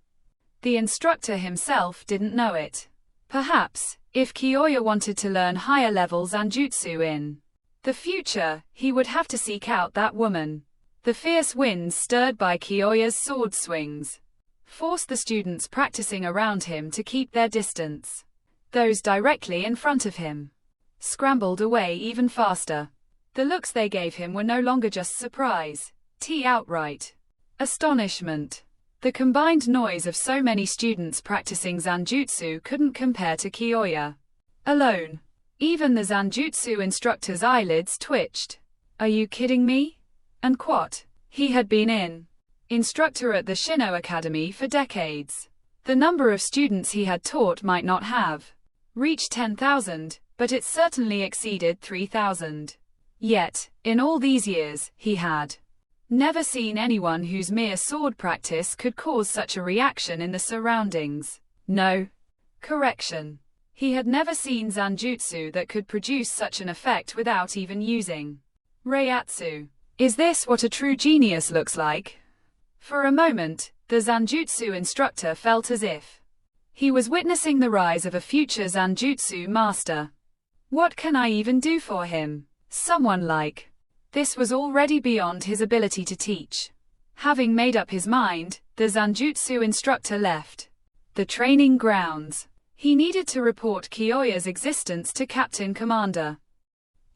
the instructor himself didn't know it. Perhaps, if Kyoya wanted to learn higher level Zanjutsu in the future, he would have to seek out that woman. The fierce winds stirred by Kyoya's sword swings forced the students practicing around him to keep their distance. Those directly in front of him scrambled away even faster. The looks they gave him were no longer just surprise, outright astonishment. The combined noise of so many students practicing Zanjutsu couldn't compare to Kyoya alone. Even the Zanjutsu instructor's eyelids twitched. Are you kidding me? And quat. He had been in instructor at the Shino Academy for decades. The number of students he had taught might not have reached 10,000, but it certainly exceeded 3,000. Yet, in all these years, he had never seen anyone whose mere sword practice could cause such a reaction in the surroundings. No. Correction. He had never seen Zanjutsu that could produce such an effect without even using reiatsu. Is this what a true genius looks like? For a moment, the Zanjutsu instructor felt as if he was witnessing the rise of a future Zanjutsu master. What can I even do for him? Someone like. This was already beyond his ability to teach. Having made up his mind, the Zanjutsu instructor left the training grounds. He needed to report Kyoya's existence to Captain Commander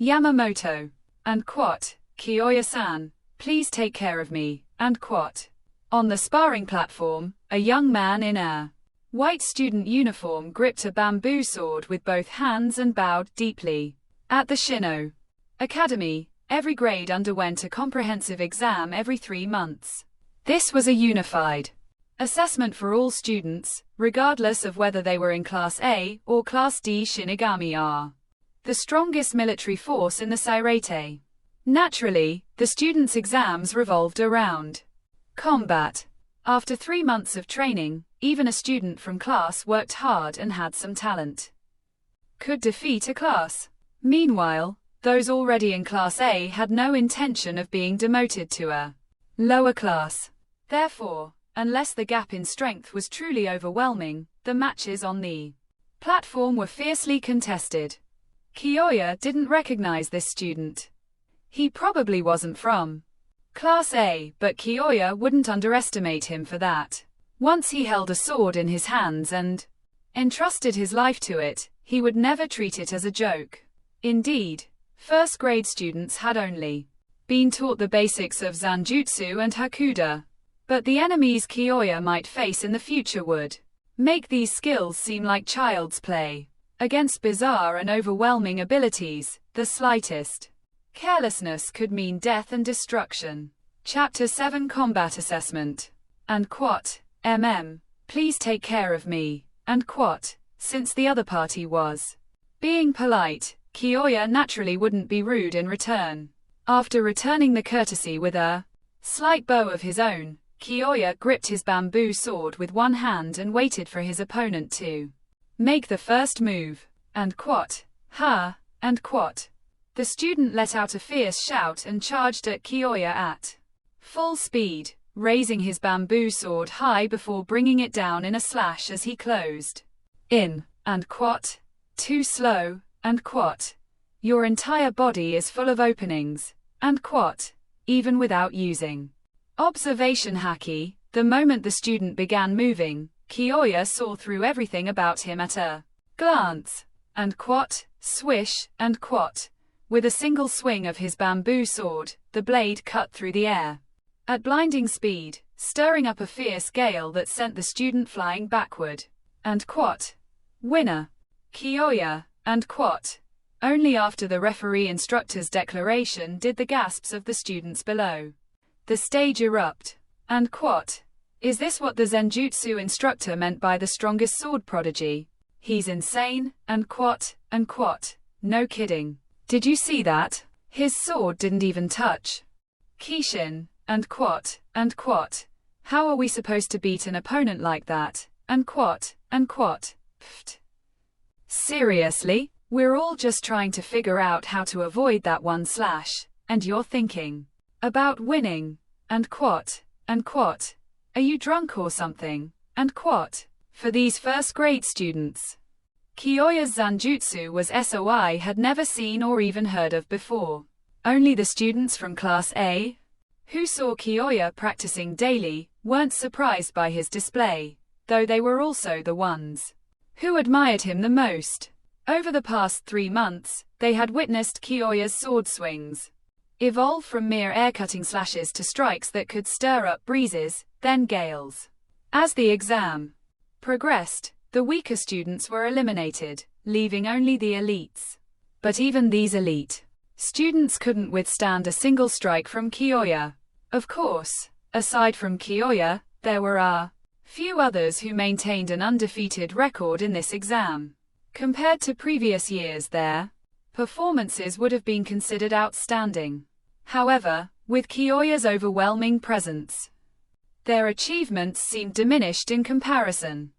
Yamamoto. And quote, Kyoya-san, please take care of me, and quote. On the sparring platform, a young man in a white student uniform gripped a bamboo sword with both hands and bowed deeply. At the Shino Academy, every grade underwent a comprehensive exam every 3 months. This was a unified assessment for all students, regardless of whether they were in Class A or Class D. Shinigami are the strongest military force in the Sairete. Naturally, the students' exams revolved around combat. After 3 months of training, even a student from class worked hard and had some talent could defeat a class. Meanwhile, those already in Class A had no intention of being demoted to a lower class. Therefore, unless the gap in strength was truly overwhelming, the matches on the platform were fiercely contested. Kyoya didn't recognize this student. He probably wasn't from Class A, but Kyoya wouldn't underestimate him for that. Once he held a sword in his hands and entrusted his life to it, he would never treat it as a joke. Indeed, first-grade students had only been taught the basics of Zanjutsu and Hakuda. But the enemies Kyoya might face in the future would make these skills seem like child's play. Against bizarre and overwhelming abilities, the slightest carelessness could mean death and destruction. Chapter 7 Combat Assessment. And quote, please take care of me, and quote, since the other party was being polite, Kyoya naturally wouldn't be rude in return. After returning the courtesy with a slight bow of his own, Kyoya gripped his bamboo sword with one hand and waited for his opponent to make the first move. And quote, ha, and quote. The student let out a fierce shout and charged at Kyoya at full speed, raising his bamboo sword high before bringing it down in a slash as he closed in. And quote, too slow, and quote. Your entire body is full of openings, and quote, even without using observation haki. The moment the student began moving, Kyoya saw through everything about him at a glance. And quote, swish, and quote. With a single swing of his bamboo sword, the blade cut through the air at blinding speed, stirring up a fierce gale that sent the student flying backward. And quote, winner, Kyoya, and quote. Only after the referee instructor's declaration did the gasps of the students below the stage erupt. And quote, is this what the Zenjutsu instructor meant by the strongest sword prodigy? He's insane, and quote, no kidding. Did you see that? His sword didn't even touch Kishin, and quote, how are we supposed to beat an opponent like that? And quote, pfft. Seriously? We're all just trying to figure out how to avoid that one slash, and you're thinking about winning, and quote, are you drunk or something? And quote, for these first-grade students, Kyoya's Zanjutsu was SOI had never seen or even heard of before. Only the students from Class A, who saw Kyoya practicing daily, weren't surprised by his display, though they were also the ones who admired him the most. Over the past 3 months, they had witnessed Kyoya's sword swings evolve from mere air-cutting slashes to strikes that could stir up breezes, then gales. As the exam progressed, the weaker students were eliminated, leaving only the elites. But even these elite students couldn't withstand a single strike from Kyoya. Of course, aside from Kyoya, there were a few others who maintained an undefeated record in this exam. Compared to previous years, their performances would have been considered outstanding. However, with Kyoya's overwhelming presence, their achievements seemed diminished in comparison,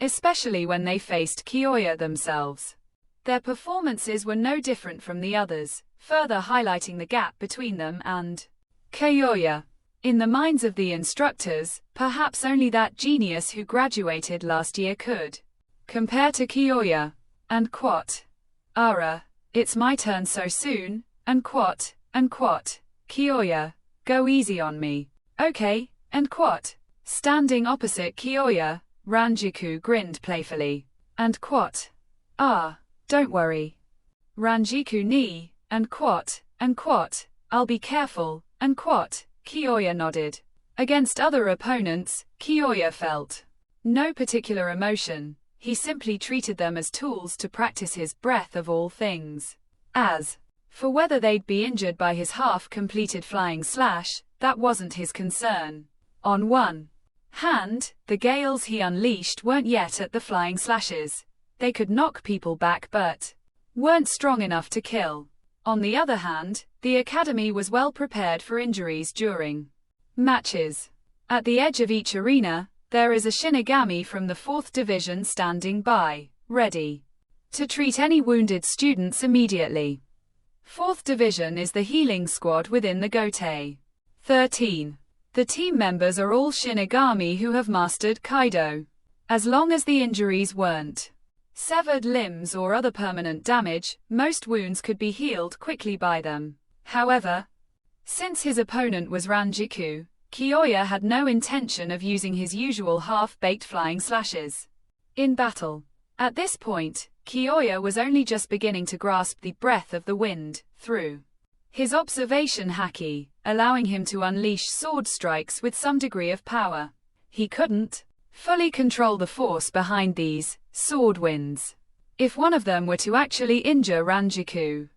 especially when they faced Kyoya themselves. Their performances were no different from the others, further highlighting the gap between them and Kyoya. In the minds of the instructors, perhaps only that genius who graduated last year could compare to Kyoya. And quote, Ara, It's my turn so soon, unquote, unquote. Kyoya, go easy on me. Okay, unquote. Standing opposite Kyoya, Rangiku grinned playfully. Unquote. Ah, don't worry. Rangiku ni, unquote, unquote. I'll be careful, unquote. Kyoya nodded. Against other opponents, Kyoya felt no particular emotion. He simply treated them as tools to practice his breath of all things. As for whether they'd be injured by his half-completed flying slash, that wasn't his concern. On one hand, the gales he unleashed weren't yet at the flying slashes. They could knock people back but weren't strong enough to kill. On the other hand, the academy was well prepared for injuries during matches. At the edge of each arena, there is a Shinigami from the 4th Division standing by, ready to treat any wounded students immediately. 4th Division is the healing squad within the Gotei 13. The team members are all Shinigami who have mastered Kaido. As long as the injuries weren't severed limbs or other permanent damage, most wounds could be healed quickly by them. However, since his opponent was Rangiku, Kyoya had no intention of using his usual half-baked flying slashes in battle. At this point, Kyoya was only just beginning to grasp the breath of the wind through his observation haki, allowing him to unleash sword strikes with some degree of power. He couldn't fully control the force behind these sword winds. If one of them were to actually injure Rangiku,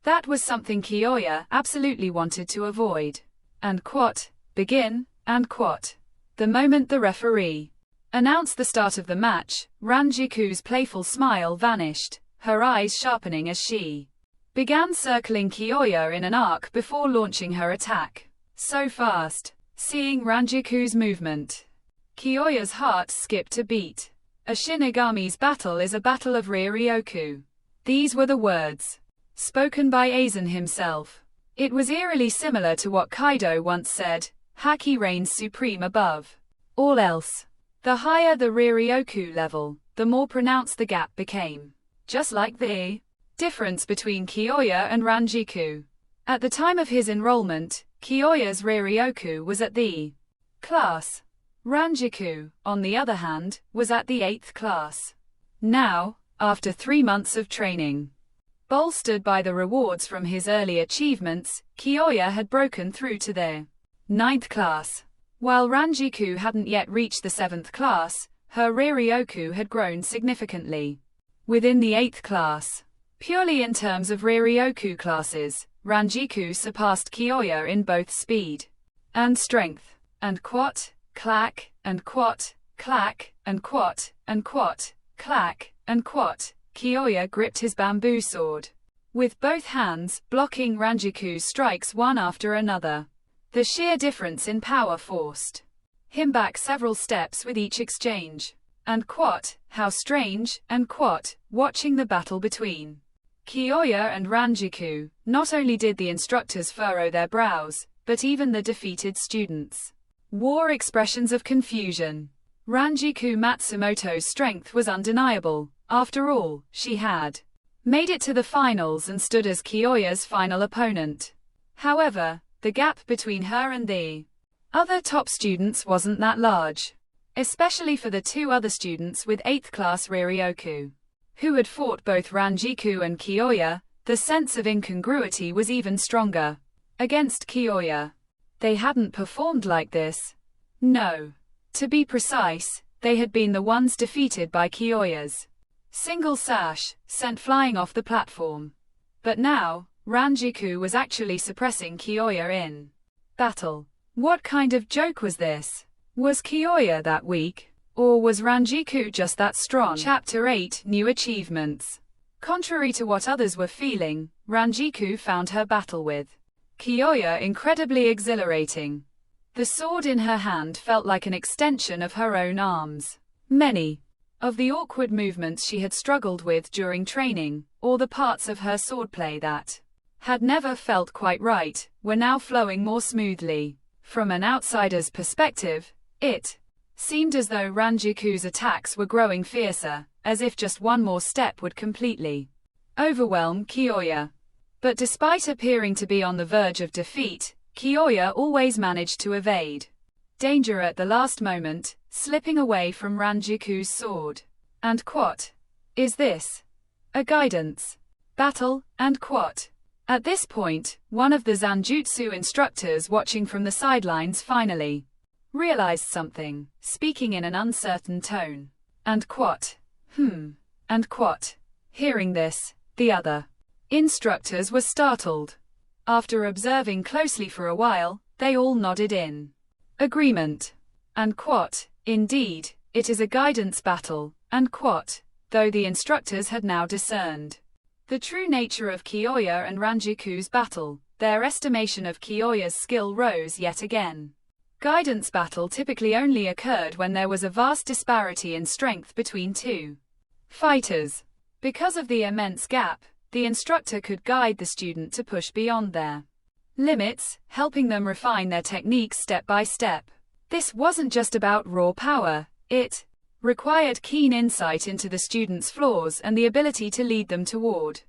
that was something Kyoya absolutely wanted to avoid. And quote, begin, and quote. The moment the referee announced the start of the match, Ranjiku's playful smile vanished, her eyes sharpening as she began circling Kyoya in an arc before launching her attack. So fast. Seeing Ranjiku's movement, Kyoya's heart skipped a beat. A Shinigami's battle is a battle of Ryoku. These were the words spoken by Aizen himself. It was eerily similar to what Kaido once said, haki reigns supreme above all else. The higher the Ryoku level, the more pronounced the gap became. Just like the difference between Kyoya and Rangiku. At the time of his enrollment, Kyoya's Ryoku was at the class. Rangiku, on the other hand, was at the 8th class. Now, after 3 months of training, bolstered by the rewards from his early achievements, Kyoya had broken through to the 9th class. While Rangiku hadn't yet reached the 7th class, her Ryoku had grown significantly. Within the 8th class, purely in terms of Ryoku classes, Rangiku surpassed Kyoya in both speed and strength. And quat, clack, and quat, clack, and quat, and quat, clack, and quat. Kyoya gripped his bamboo sword with both hands, blocking Ranjiku's strikes one after another. The sheer difference in power forced him back several steps with each exchange. And quat, how strange, and quat, watching the battle between Kyoya and Rangiku, not only did the instructors furrow their brows, but even the defeated students wore expressions of confusion. Rangiku Matsumoto's strength was undeniable. After all, she had made it to the finals and stood as Kyoya's final opponent. However, the gap between her and the other top students wasn't that large, especially for the 2 other students with 8th class Ryoku, who had fought both Rangiku and Kyoya. The sense of incongruity was even stronger. Against Kyoya, they hadn't performed like this. No. To be precise, they had been the ones defeated by Kyoya's single sash, sent flying off the platform. But now, Rangiku was actually suppressing Kyoya in battle. What kind of joke was this? Was Kyoya that weak? Or was Rangiku just that strong? Chapter 8 New Achievements. Contrary to what others were feeling, Rangiku found her battle with Kyoya incredibly exhilarating. The sword in her hand felt like an extension of her own arms. Many of the awkward movements she had struggled with during training, or the parts of her swordplay that had never felt quite right, were now flowing more smoothly. From an outsider's perspective, it seemed as though Ranjiku's attacks were growing fiercer, as if just one more step would completely overwhelm Kyoya. But despite appearing to be on the verge of defeat, Kyoya always managed to evade danger at the last moment, slipping away from Ranjiku's sword. And what is this? A guidance battle, and what? At this point, one of the Zanjutsu instructors watching from the sidelines finally realized something, speaking in an uncertain tone. And what? And what? Hearing this, the other instructors were startled. After observing closely for a while, they all nodded in agreement. And what? Indeed, it is a guidance battle, and what? Though the instructors had now discerned the true nature of Kyoya and Ranjiku's battle, their estimation of Kyoya's skill rose yet again. Guidance battle typically only occurred when there was a vast disparity in strength between two fighters. Because of the immense gap, the instructor could guide the student to push beyond their limits, helping them refine their techniques step by step. This wasn't just about raw power, it required keen insight into the student's flaws and the ability to lead them toward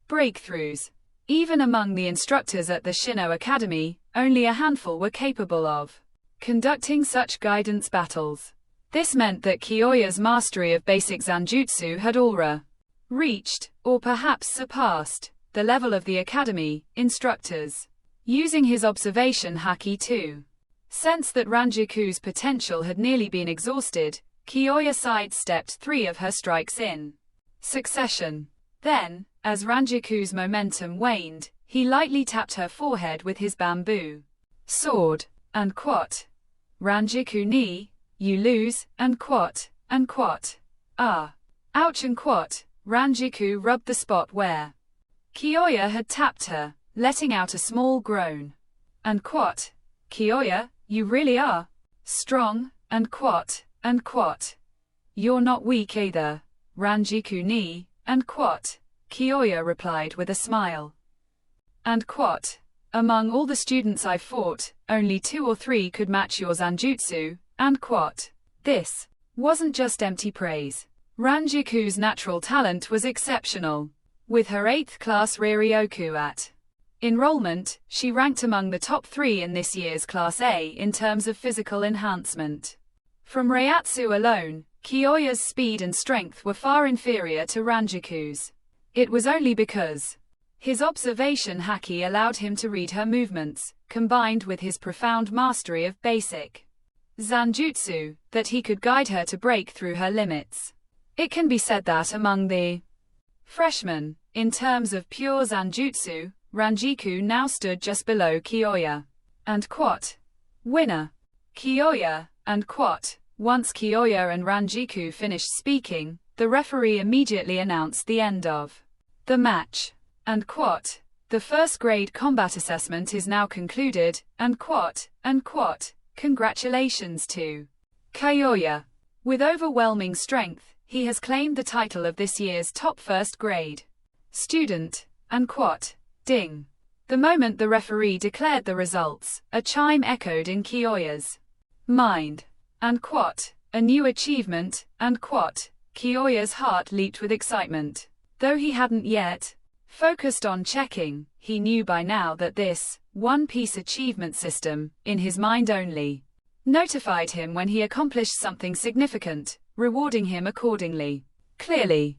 breakthroughs. Even among the instructors at the Shino Academy, only a handful were capable of conducting such guidance battles. This meant that Kyoya's mastery of basic Zanjutsu had already reached, or perhaps surpassed, the level of the Academy instructors. Using his observation haki to sense that Ranjiku's potential had nearly been exhausted, Kyoya sidestepped 3 of her strikes in succession. Then, as Ranjiku's momentum waned, he lightly tapped her forehead with his bamboo sword. And what? Rangiku ni, you lose, and what? Ah. Ouch, and what? Rangiku rubbed the spot where Kyoya had tapped her, letting out a small groan. And what? Kyoya, you really are strong, and what? You're not weak either, Rangiku ni, and what? Kyoya replied with a smile. And what? Among all the students I fought, only 2 or 3 could match your Zanjutsu, and what? This wasn't just empty praise. Ranjiku's natural talent was exceptional. With her 8th class Riryoku at enrollment, she ranked among the top 3 in this year's Class A in terms of physical enhancement. From Reiatsu alone, Kyoya's speed and strength were far inferior to Ranjiku's. It was only because his observation haki allowed him to read her movements, combined with his profound mastery of basic Zanjutsu, that he could guide her to break through her limits. It can be said that among the freshmen, in terms of pure Zanjutsu, Rangiku now stood just below Kyoya. And what? Winner. Kyoya, and what? Once Kyoya and Rangiku finished speaking, the referee immediately announced the end of the match. And what? The first grade combat assessment is now concluded, and what? Congratulations to Kyoya. With overwhelming strength, he has claimed the title of this year's top first grade student. And what? Ding. The moment the referee declared the results, a chime echoed in Kyoya's mind. And what? A new achievement, and what? Kyoya's heart leaped with excitement. Though he hadn't yet focused on checking, he knew by now that this one-piece achievement system, in his mind only, notified him when he accomplished something significant, rewarding him accordingly. Clearly,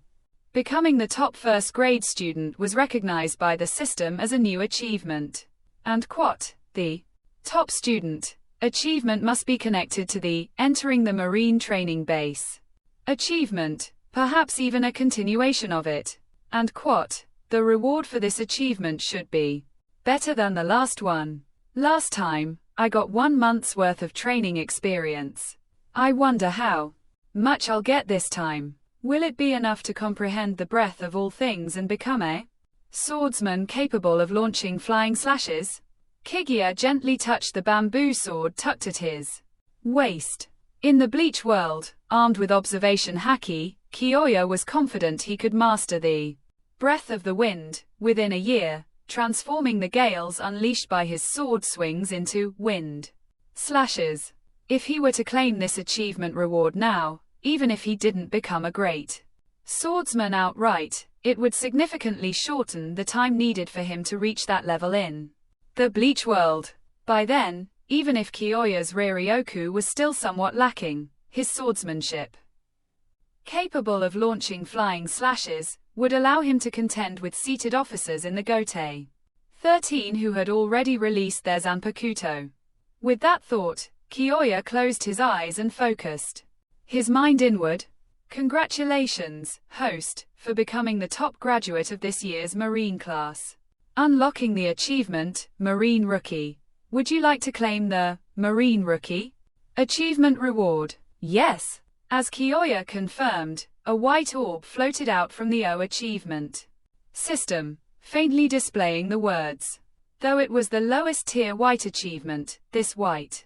becoming the top first grade student was recognized by the system as a new achievement. And what? The top student achievement must be connected to the entering the Marine training base achievement, perhaps even a continuation of it. And what? The reward for this achievement should be better than the last one. Last time, I got 1 month's worth of training experience. I wonder how much I'll get this time. Will it be enough to comprehend the breadth of all things and become a swordsman capable of launching flying slashes? Kyoya gently touched the bamboo sword tucked at his waist. In the bleach world, armed with observation haki, Kyoya was confident he could master the breath of the wind within a year, transforming the gales unleashed by his sword swings into wind slashes. If he were to claim this achievement reward now, even if he didn't become a great swordsman outright, it would significantly shorten the time needed for him to reach that level in the Bleach world. By then, even if Kyoya's Ryoryoku was still somewhat lacking, his swordsmanship, capable of launching flying slashes, would allow him to contend with seated officers in the Gotei 13 who had already released their Zanpakuto. With that thought, Kyoya closed his eyes and focused his mind inward. Congratulations, host, for becoming the top graduate of this year's Marine class. Unlocking the achievement, Marine Rookie. Would you like to claim the Marine Rookie achievement reward? Yes. As Kyoya confirmed, a white orb floated out from the O achievement system, faintly displaying the words. Though it was the lowest tier white achievement, this white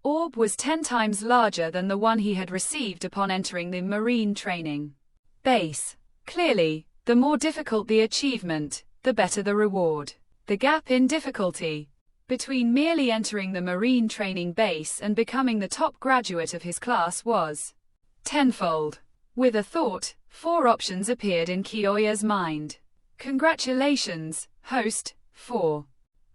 orb was 10 times larger than the one he had received upon entering the Marine training base. Clearly, the more difficult the achievement, the better the reward. The gap in difficulty between merely entering the Marine training base and becoming the top graduate of his class was tenfold. With a thought, 4 options appeared in Kyoya's mind. Congratulations, host. 4.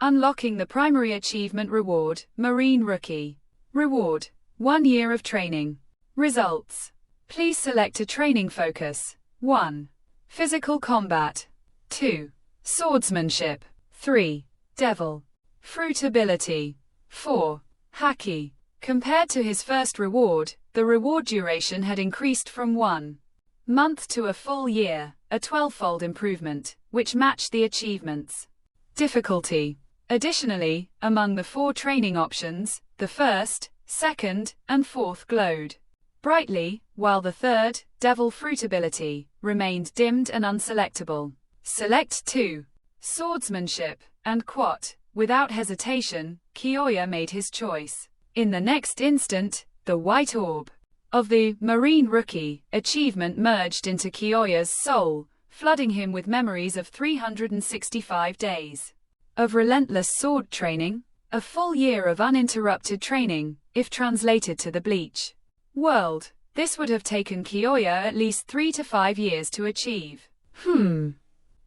Unlocking the primary achievement reward, Marine Rookie. Reward: 1 year of training. Results: please select a training focus. 1. Physical combat. 2. Swordsmanship. 3. Devil fruit ability. 4. Haki. Compared to his first reward, the reward duration had increased from 1 month to a full year, a 12-fold improvement, which matched the achievement's difficulty. Additionally, among the 4 training options, the first, second, and fourth glowed brightly, while the third, devil fruit ability, remained dimmed and unselectable. Select 2. Swordsmanship, and quat. Without hesitation, Kyoya made his choice. In the next instant, the white orb of the Marine Rookie achievement merged into Kyoya's soul, flooding him with memories of 365 days of relentless sword training, a full year of uninterrupted training. If translated to the Bleach world, this would have taken Kyoya at least 3 to 5 years to achieve.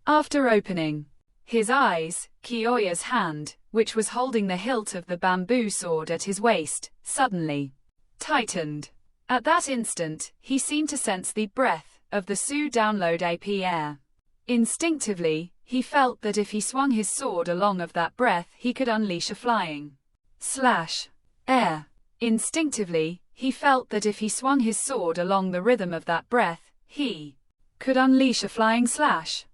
After opening his eyes, Kyoya's hand, which was holding the hilt of the bamboo sword at his waist, suddenly tightened. At that instant, he seemed to sense the breath of the Su download APR. Instinctively, he felt that if he swung his sword along of that breath, he could unleash a flying slash. Air. Instinctively, he felt that if he swung his sword along the rhythm of that breath, he could unleash a flying slash.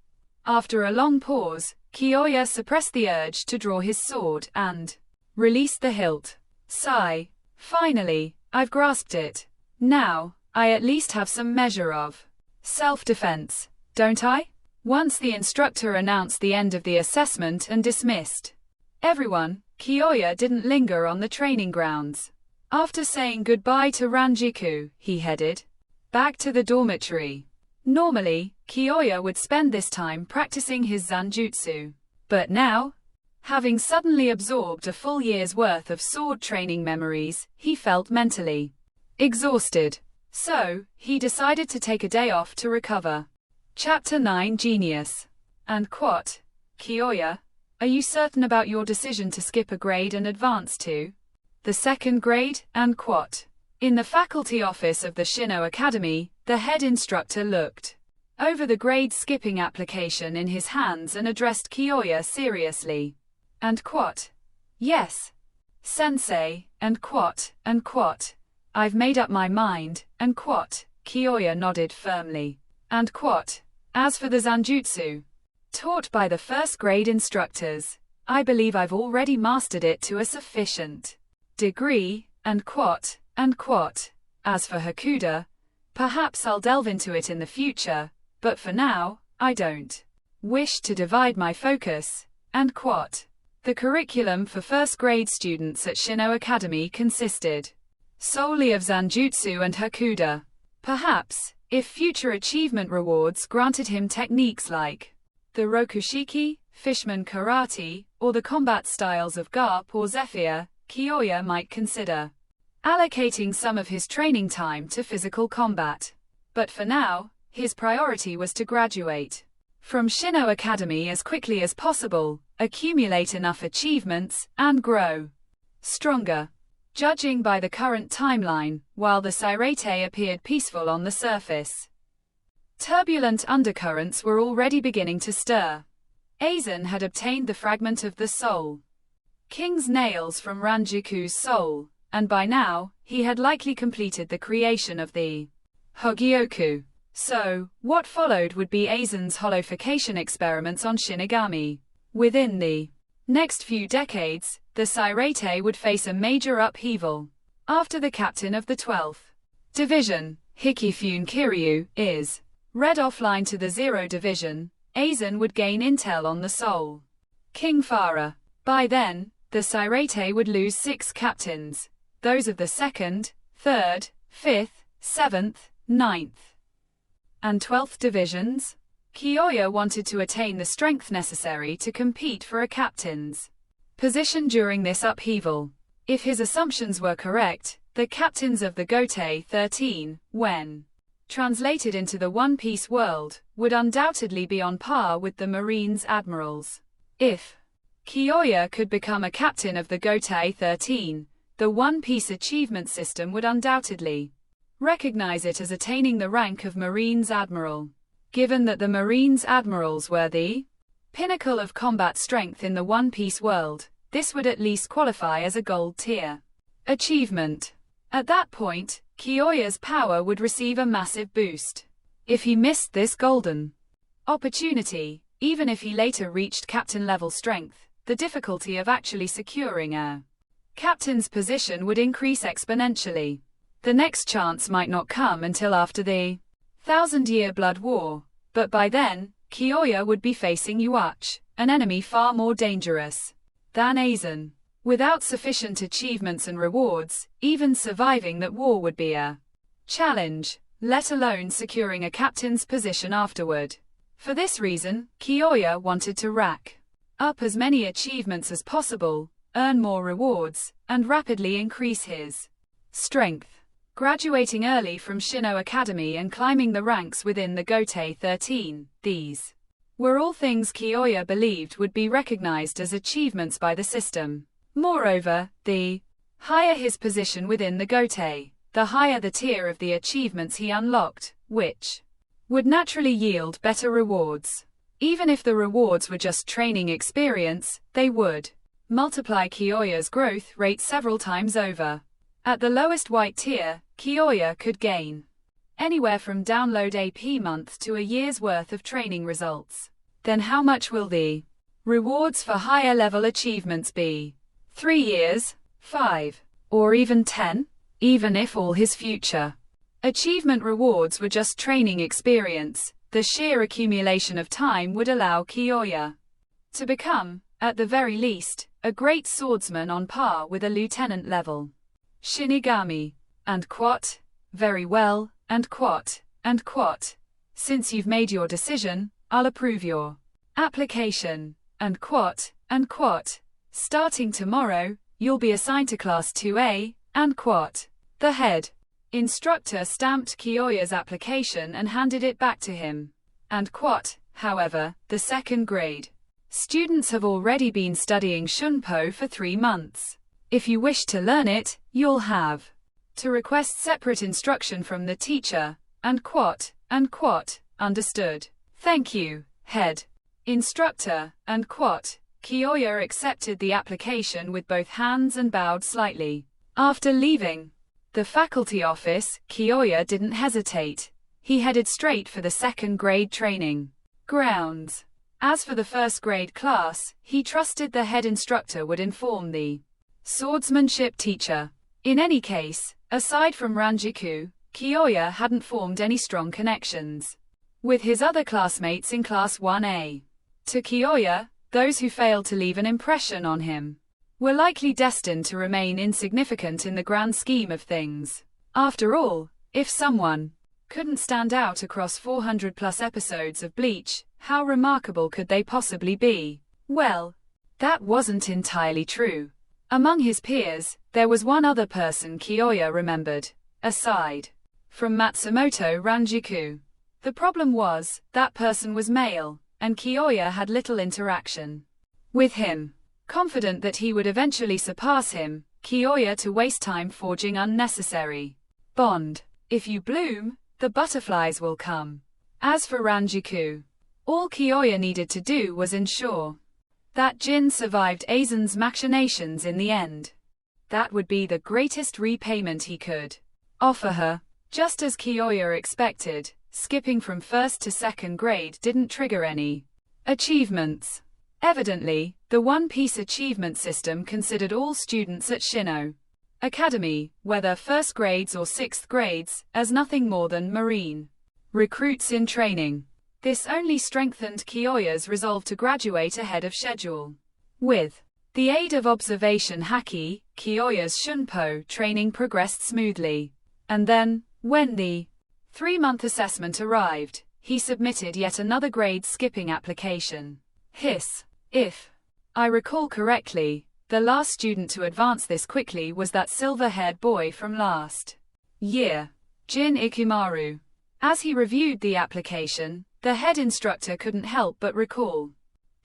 After a long pause, Kyoya suppressed the urge to draw his sword and released the hilt. Sigh. Finally, I've grasped it. Now, I at least have some measure of self-defense, don't I? Once the instructor announced the end of the assessment and dismissed everyone, Kyoya didn't linger on the training grounds. After saying goodbye to Rangiku, he headed back to the dormitory. Normally, Kyoya would spend this time practicing his zanjutsu. But now, having suddenly absorbed a full year's worth of sword training memories, he felt mentally exhausted. So, he decided to take a day off to recover. Chapter 9 Genius. And quat. Kyoya, are you certain about your decision to skip a grade and advance to the second grade? And quat. In the faculty office of the Shino Academy, the head instructor looked over the grade skipping application in his hands and addressed Kyoya seriously. And quat. Yes, sensei. And quat. And quat. I've made up my mind. And quat. Kyoya nodded firmly. And quat. As for the zanjutsu taught by the first grade instructors, I believe I've already mastered it to a sufficient degree. And quat. And quat. As for Hakuda, perhaps I'll delve into it in the future, but for now, I don't wish to divide my focus. And quat. The curriculum for first grade students at Shino Academy consisted solely of zanjutsu and Hakuda. Perhaps, if future achievement rewards granted him techniques like the Rokushiki, Fishman Karate, or the combat styles of Garp or Zephyr, Kyoya might consider allocating some of his training time to physical combat. But for now, his priority was to graduate. from Shino Academy as quickly as possible, accumulate enough achievements, and grow stronger. Judging by the current timeline, while the Sirete appeared peaceful on the surface, turbulent undercurrents were already beginning to stir. Aizen had obtained the fragment of the soul King's nails from Ranjiku's soul, and by now, he had likely completed the creation of the Hogyoku. So, what followed would be Aizen's holification experiments on Shinigami. Within the next few decades, the Sirete would face a major upheaval. After the captain of the 12th Division, Hikifune Kiryu, is read offline to the 0 Division, Aizen would gain intel on the soul King Farah. By then, the Sirete would lose 6 captains, those of the 2nd, 3rd, 5th, 7th, 9th, and 12th Divisions. Kyoya wanted to attain the strength necessary to compete for a captain's position during this upheaval. If his assumptions were correct, the captains of the Gotei 13, when translated into the One Piece world, would undoubtedly be on par with the Marine's admirals. If Kyoya could become a captain of the Gotei 13, the One Piece achievement system would undoubtedly recognize it as attaining the rank of Marine's admiral. Given that the Marine's admirals were the pinnacle of combat strength in the One Piece world, this would at least qualify as a gold tier achievement. At that point, Kyoya's power would receive a massive boost. If he missed this golden opportunity, even if he later reached captain level strength, the difficulty of actually securing a captain's position would increase exponentially. The next chance might not come until after the Thousand-Year Blood War, but by then, Kyoya would be facing Yuach, an enemy far more dangerous than Aizen. Without sufficient achievements and rewards, even surviving that war would be a challenge, let alone securing a captain's position afterward. For this reason, Kyoya wanted to rack up as many achievements as possible, earn more rewards, and rapidly increase his strength. Graduating early from Shino Academy and climbing the ranks within the Gotei 13, these were all things Kyoya believed would be recognized as achievements by the system. Moreover, the higher his position within the Gotei, the higher the tier of the achievements he unlocked, which would naturally yield better rewards. Even if the rewards were just training experience, they would multiply Kyoya's growth rate several times over. At the lowest white tier, Kyoya could gain anywhere from download AP month to a year's worth of training results. Then how much will the rewards for higher level achievements be? 3 years, 5, or even 10? Even if all his future achievement rewards were just training experience, the sheer accumulation of time would allow Kyoya to become, at the very least, a great swordsman on par with a lieutenant level Shinigami. And quat? Very well, and quat, and quat. Since you've made your decision, I'll approve your application. And quat, and quat. Starting tomorrow, you'll be assigned to Class 2A, and quat. The head instructor stamped Kyoya's application and handed it back to him. And quat, however, the 2nd grade students have already been studying Shunpo for 3 months. If you wish to learn it, you'll have to request separate instruction from the teacher. And quat, understood. Thank you, head instructor. And quat. Kyoya accepted the application with both hands and bowed slightly. After leaving the faculty office, Kyoya didn't hesitate. He headed straight for the 2nd grade training grounds. As for the 1st grade class, he trusted the head instructor would inform the swordsmanship teacher. In any case, aside from Rangiku, Kyoya hadn't formed any strong connections with his other classmates in Class 1A. To Kyoya, those who failed to leave an impression on him were likely destined to remain insignificant in the grand scheme of things. After all, if someone couldn't stand out across 400+ episodes of Bleach, how remarkable could they possibly be? Well, that wasn't entirely true. Among his peers, there was one other person Kyoya remembered, aside from Matsumoto Rangiku. The problem was, that person was male. and Kyoya had little interaction with him. Confident that he would eventually surpass him, Kyoya to waste time forging unnecessary bond. If you bloom, the butterflies will come. As for Rangiku, all Kyoya needed to do was ensure that Jin survived Aizen's machinations in the end. That would be the greatest repayment he could offer her. Just as Kyoya expected, skipping from first to second grade didn't trigger any achievements. Evidently, the One Piece achievement system considered all students at Shino Academy, whether first grades or sixth grades, as nothing more than marine recruits in training. This only strengthened Kyoya's resolve to graduate ahead of schedule. With the aid of observation haki, Kyoya's Shunpo training progressed smoothly. And then, when the 3-month assessment arrived, he submitted yet another grade skipping application. If I recall correctly, the last student to advance this quickly was that silver-haired boy from last year, Jin Ikumaru. As he reviewed the application, the head instructor couldn't help but recall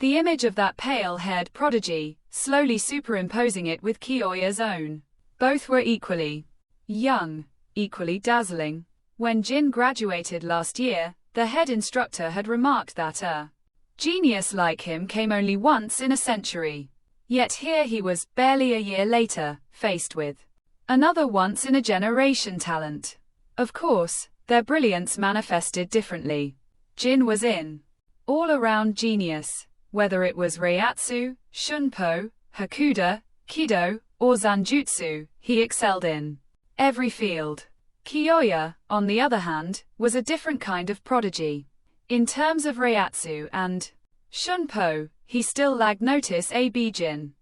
the image of that pale-haired prodigy, slowly superimposing it with Kyoya's own. Both were equally young, equally dazzling. When Jin graduated last year, the head instructor had remarked that a genius like him came only once in a century. Yet here he was, barely a year later, faced with another once-in-a-generation talent. Of course, their brilliance manifested differently. Jin was in all-around genius. Whether it was Reiatsu, Shunpo, Hakuda, Kido, or Zanjutsu, he excelled in every field. Kyoya, on the other hand, was a different kind of prodigy. In terms of Reiatsu and Shunpo, he still lagged notice AB Jin.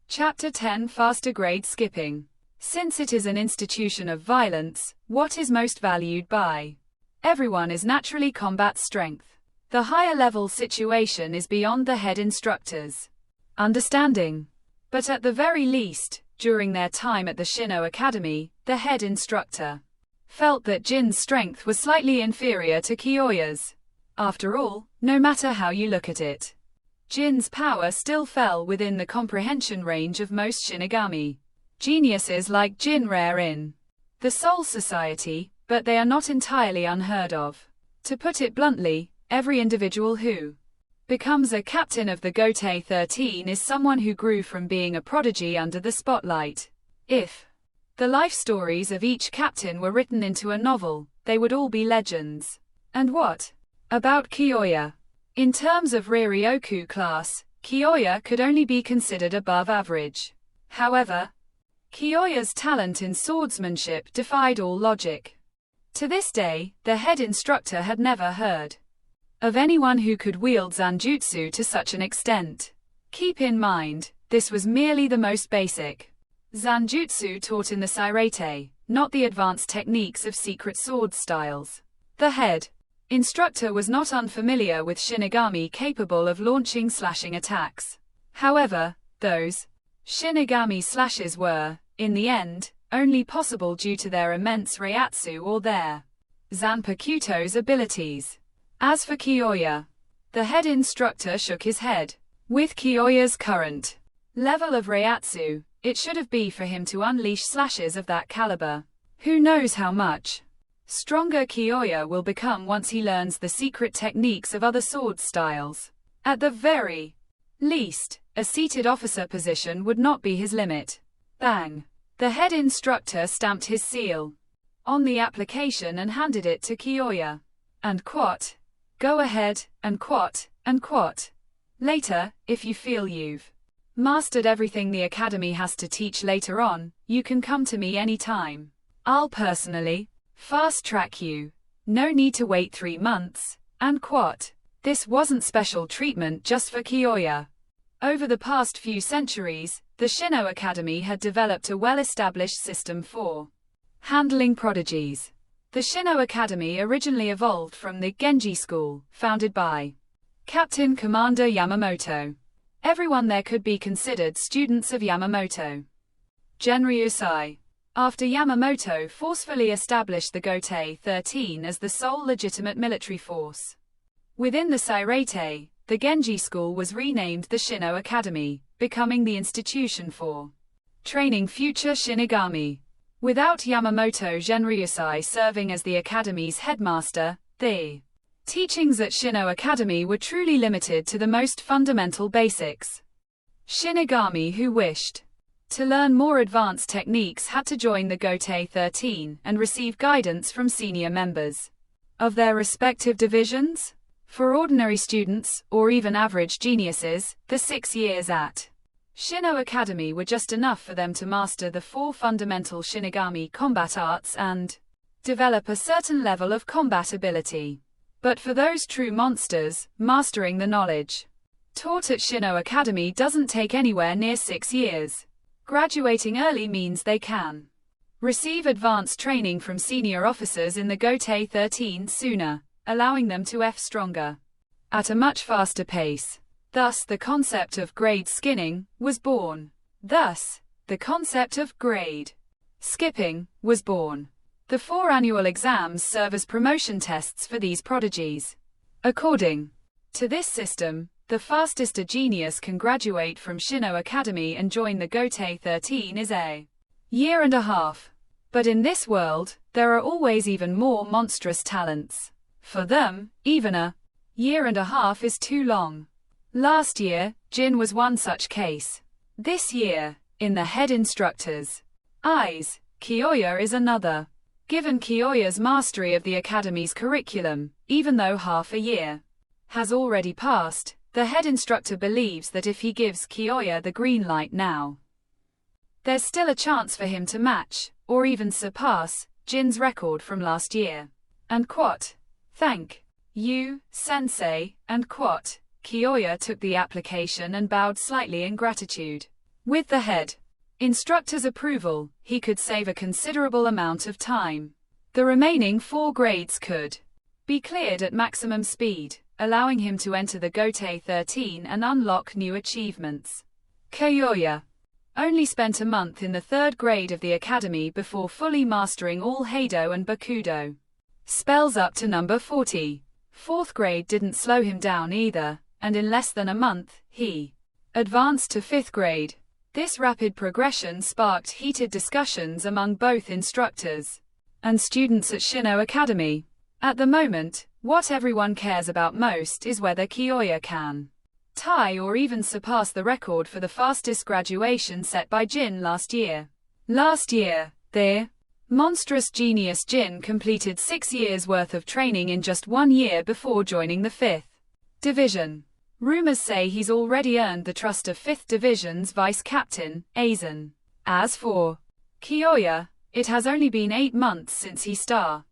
Chapter 10 Faster Grade Skipping. Since it is an institution of violence, what is most valued by everyone is naturally combat strength. The higher level situation is beyond the head instructor's understanding. But at the very least, during their time at the Shino Academy, the head instructor felt that Jin's strength was slightly inferior to Kyoya's. After all, no matter how you look at it, Jin's power still fell within the comprehension range of most Shinigami. Geniuses like Jin rare in the Soul Society, but they are not entirely unheard of. To put it bluntly, every individual who becomes a captain of the Gotei 13 is someone who grew from being a prodigy under the spotlight. If the life stories of each captain were written into a novel, they would all be legends. And what about Kyoya? In terms of Riryoku class, Kyoya could only be considered above average. However, Kyoya's talent in swordsmanship defied all logic. To this day, the head instructor had never heard of anyone who could wield Zanjutsu to such an extent. Keep in mind, this was merely the most basic Zanjutsu taught in the Sairete, not the advanced techniques of secret sword styles. The head instructor was not unfamiliar with Shinigami capable of launching slashing attacks. However, those Shinigami slashes were, in the end, only possible due to their immense Reiatsu or their Zanpakuto's abilities. As for Kyoya, the head instructor shook his head. With Kyoya's current level of Reiatsu, it should have been for him to unleash slashes of that caliber. Who knows how much stronger Kyoya will become once he learns the secret techniques of other sword styles. At the very least, a seated officer position would not be his limit. Bang! The head instructor stamped his seal on the application and handed it to Kyoya. And quote, go ahead, and quote, and quote. Later, if you feel you've mastered everything the academy has to teach later on, you can come to me anytime. I'll personally fast track you. No need to wait 3 months, and quote. This wasn't special treatment just for Kyoya. Over the past few centuries, the Shino Academy had developed a well-established system for handling prodigies. The Shino Academy originally evolved from the Genji School, founded by Captain Commander Yamamoto. Everyone there could be considered students of Yamamoto. Genryusai. After Yamamoto forcefully established the Gotei 13 as the sole legitimate military force within the Sairete, the Genji School was renamed the Shino Academy, becoming the institution for training future Shinigami. Without Yamamoto Genryusai serving as the academy's headmaster, the teachings at Shino Academy were truly limited to the most fundamental basics. Shinigami who wished to learn more advanced techniques had to join the Gotei 13 and receive guidance from senior members of their respective divisions. For ordinary students, or even average geniuses, the 6 years at Shino Academy were just enough for them to master the 4 fundamental Shinigami combat arts and develop a certain level of combat ability. But for those true monsters, mastering the knowledge taught at Shino Academy doesn't take anywhere near 6 years. Graduating early means they can receive advanced training from senior officers in the Gotei 13 sooner, allowing them to F stronger at a much faster pace. Thus, the concept of grade skinning was born. Thus, the concept of grade skipping was born. The 4 annual exams serve as promotion tests for these prodigies. According to this system, the fastest a genius can graduate from Shino Academy and join the Gotei 13 is a year and a half. But in this world, there are always even more monstrous talents. For them, even a year and a half is too long. Last year, Jin was one such case. This year, in the head instructor's eyes, Kyoya is another. Given Kyoya's mastery of the academy's curriculum, even though half a year has already passed, the head instructor believes that if he gives Kyoya the green light now, there's still a chance for him to match, or even surpass, Jin's record from last year. And quote, "Thank you, sensei," and quote. Kyoya took the application and bowed slightly in gratitude. With the head instructor's approval, he could save a considerable amount of time. The remaining 4 grades could be cleared at maximum speed, allowing him to enter the Gotei 13 and unlock new achievements. Kyoya only spent a month in the 3rd grade of the academy before fully mastering all Heido and Bakudo spells up to number 40. 4th grade didn't slow him down either, and in less than a month, he advanced to 5th grade. This rapid progression sparked heated discussions among both instructors and students at Shino Academy. At the moment, what everyone cares about most is whether Kyoya can tie or even surpass the record for the fastest graduation set by Jin last year. Last year, the monstrous genius Jin completed 6 years worth of training in just 1 year before joining the 5th division. Rumors say he's already earned the trust of 5th Division's vice captain, Aizen. As for Kyoya, it has only been 8 months since he started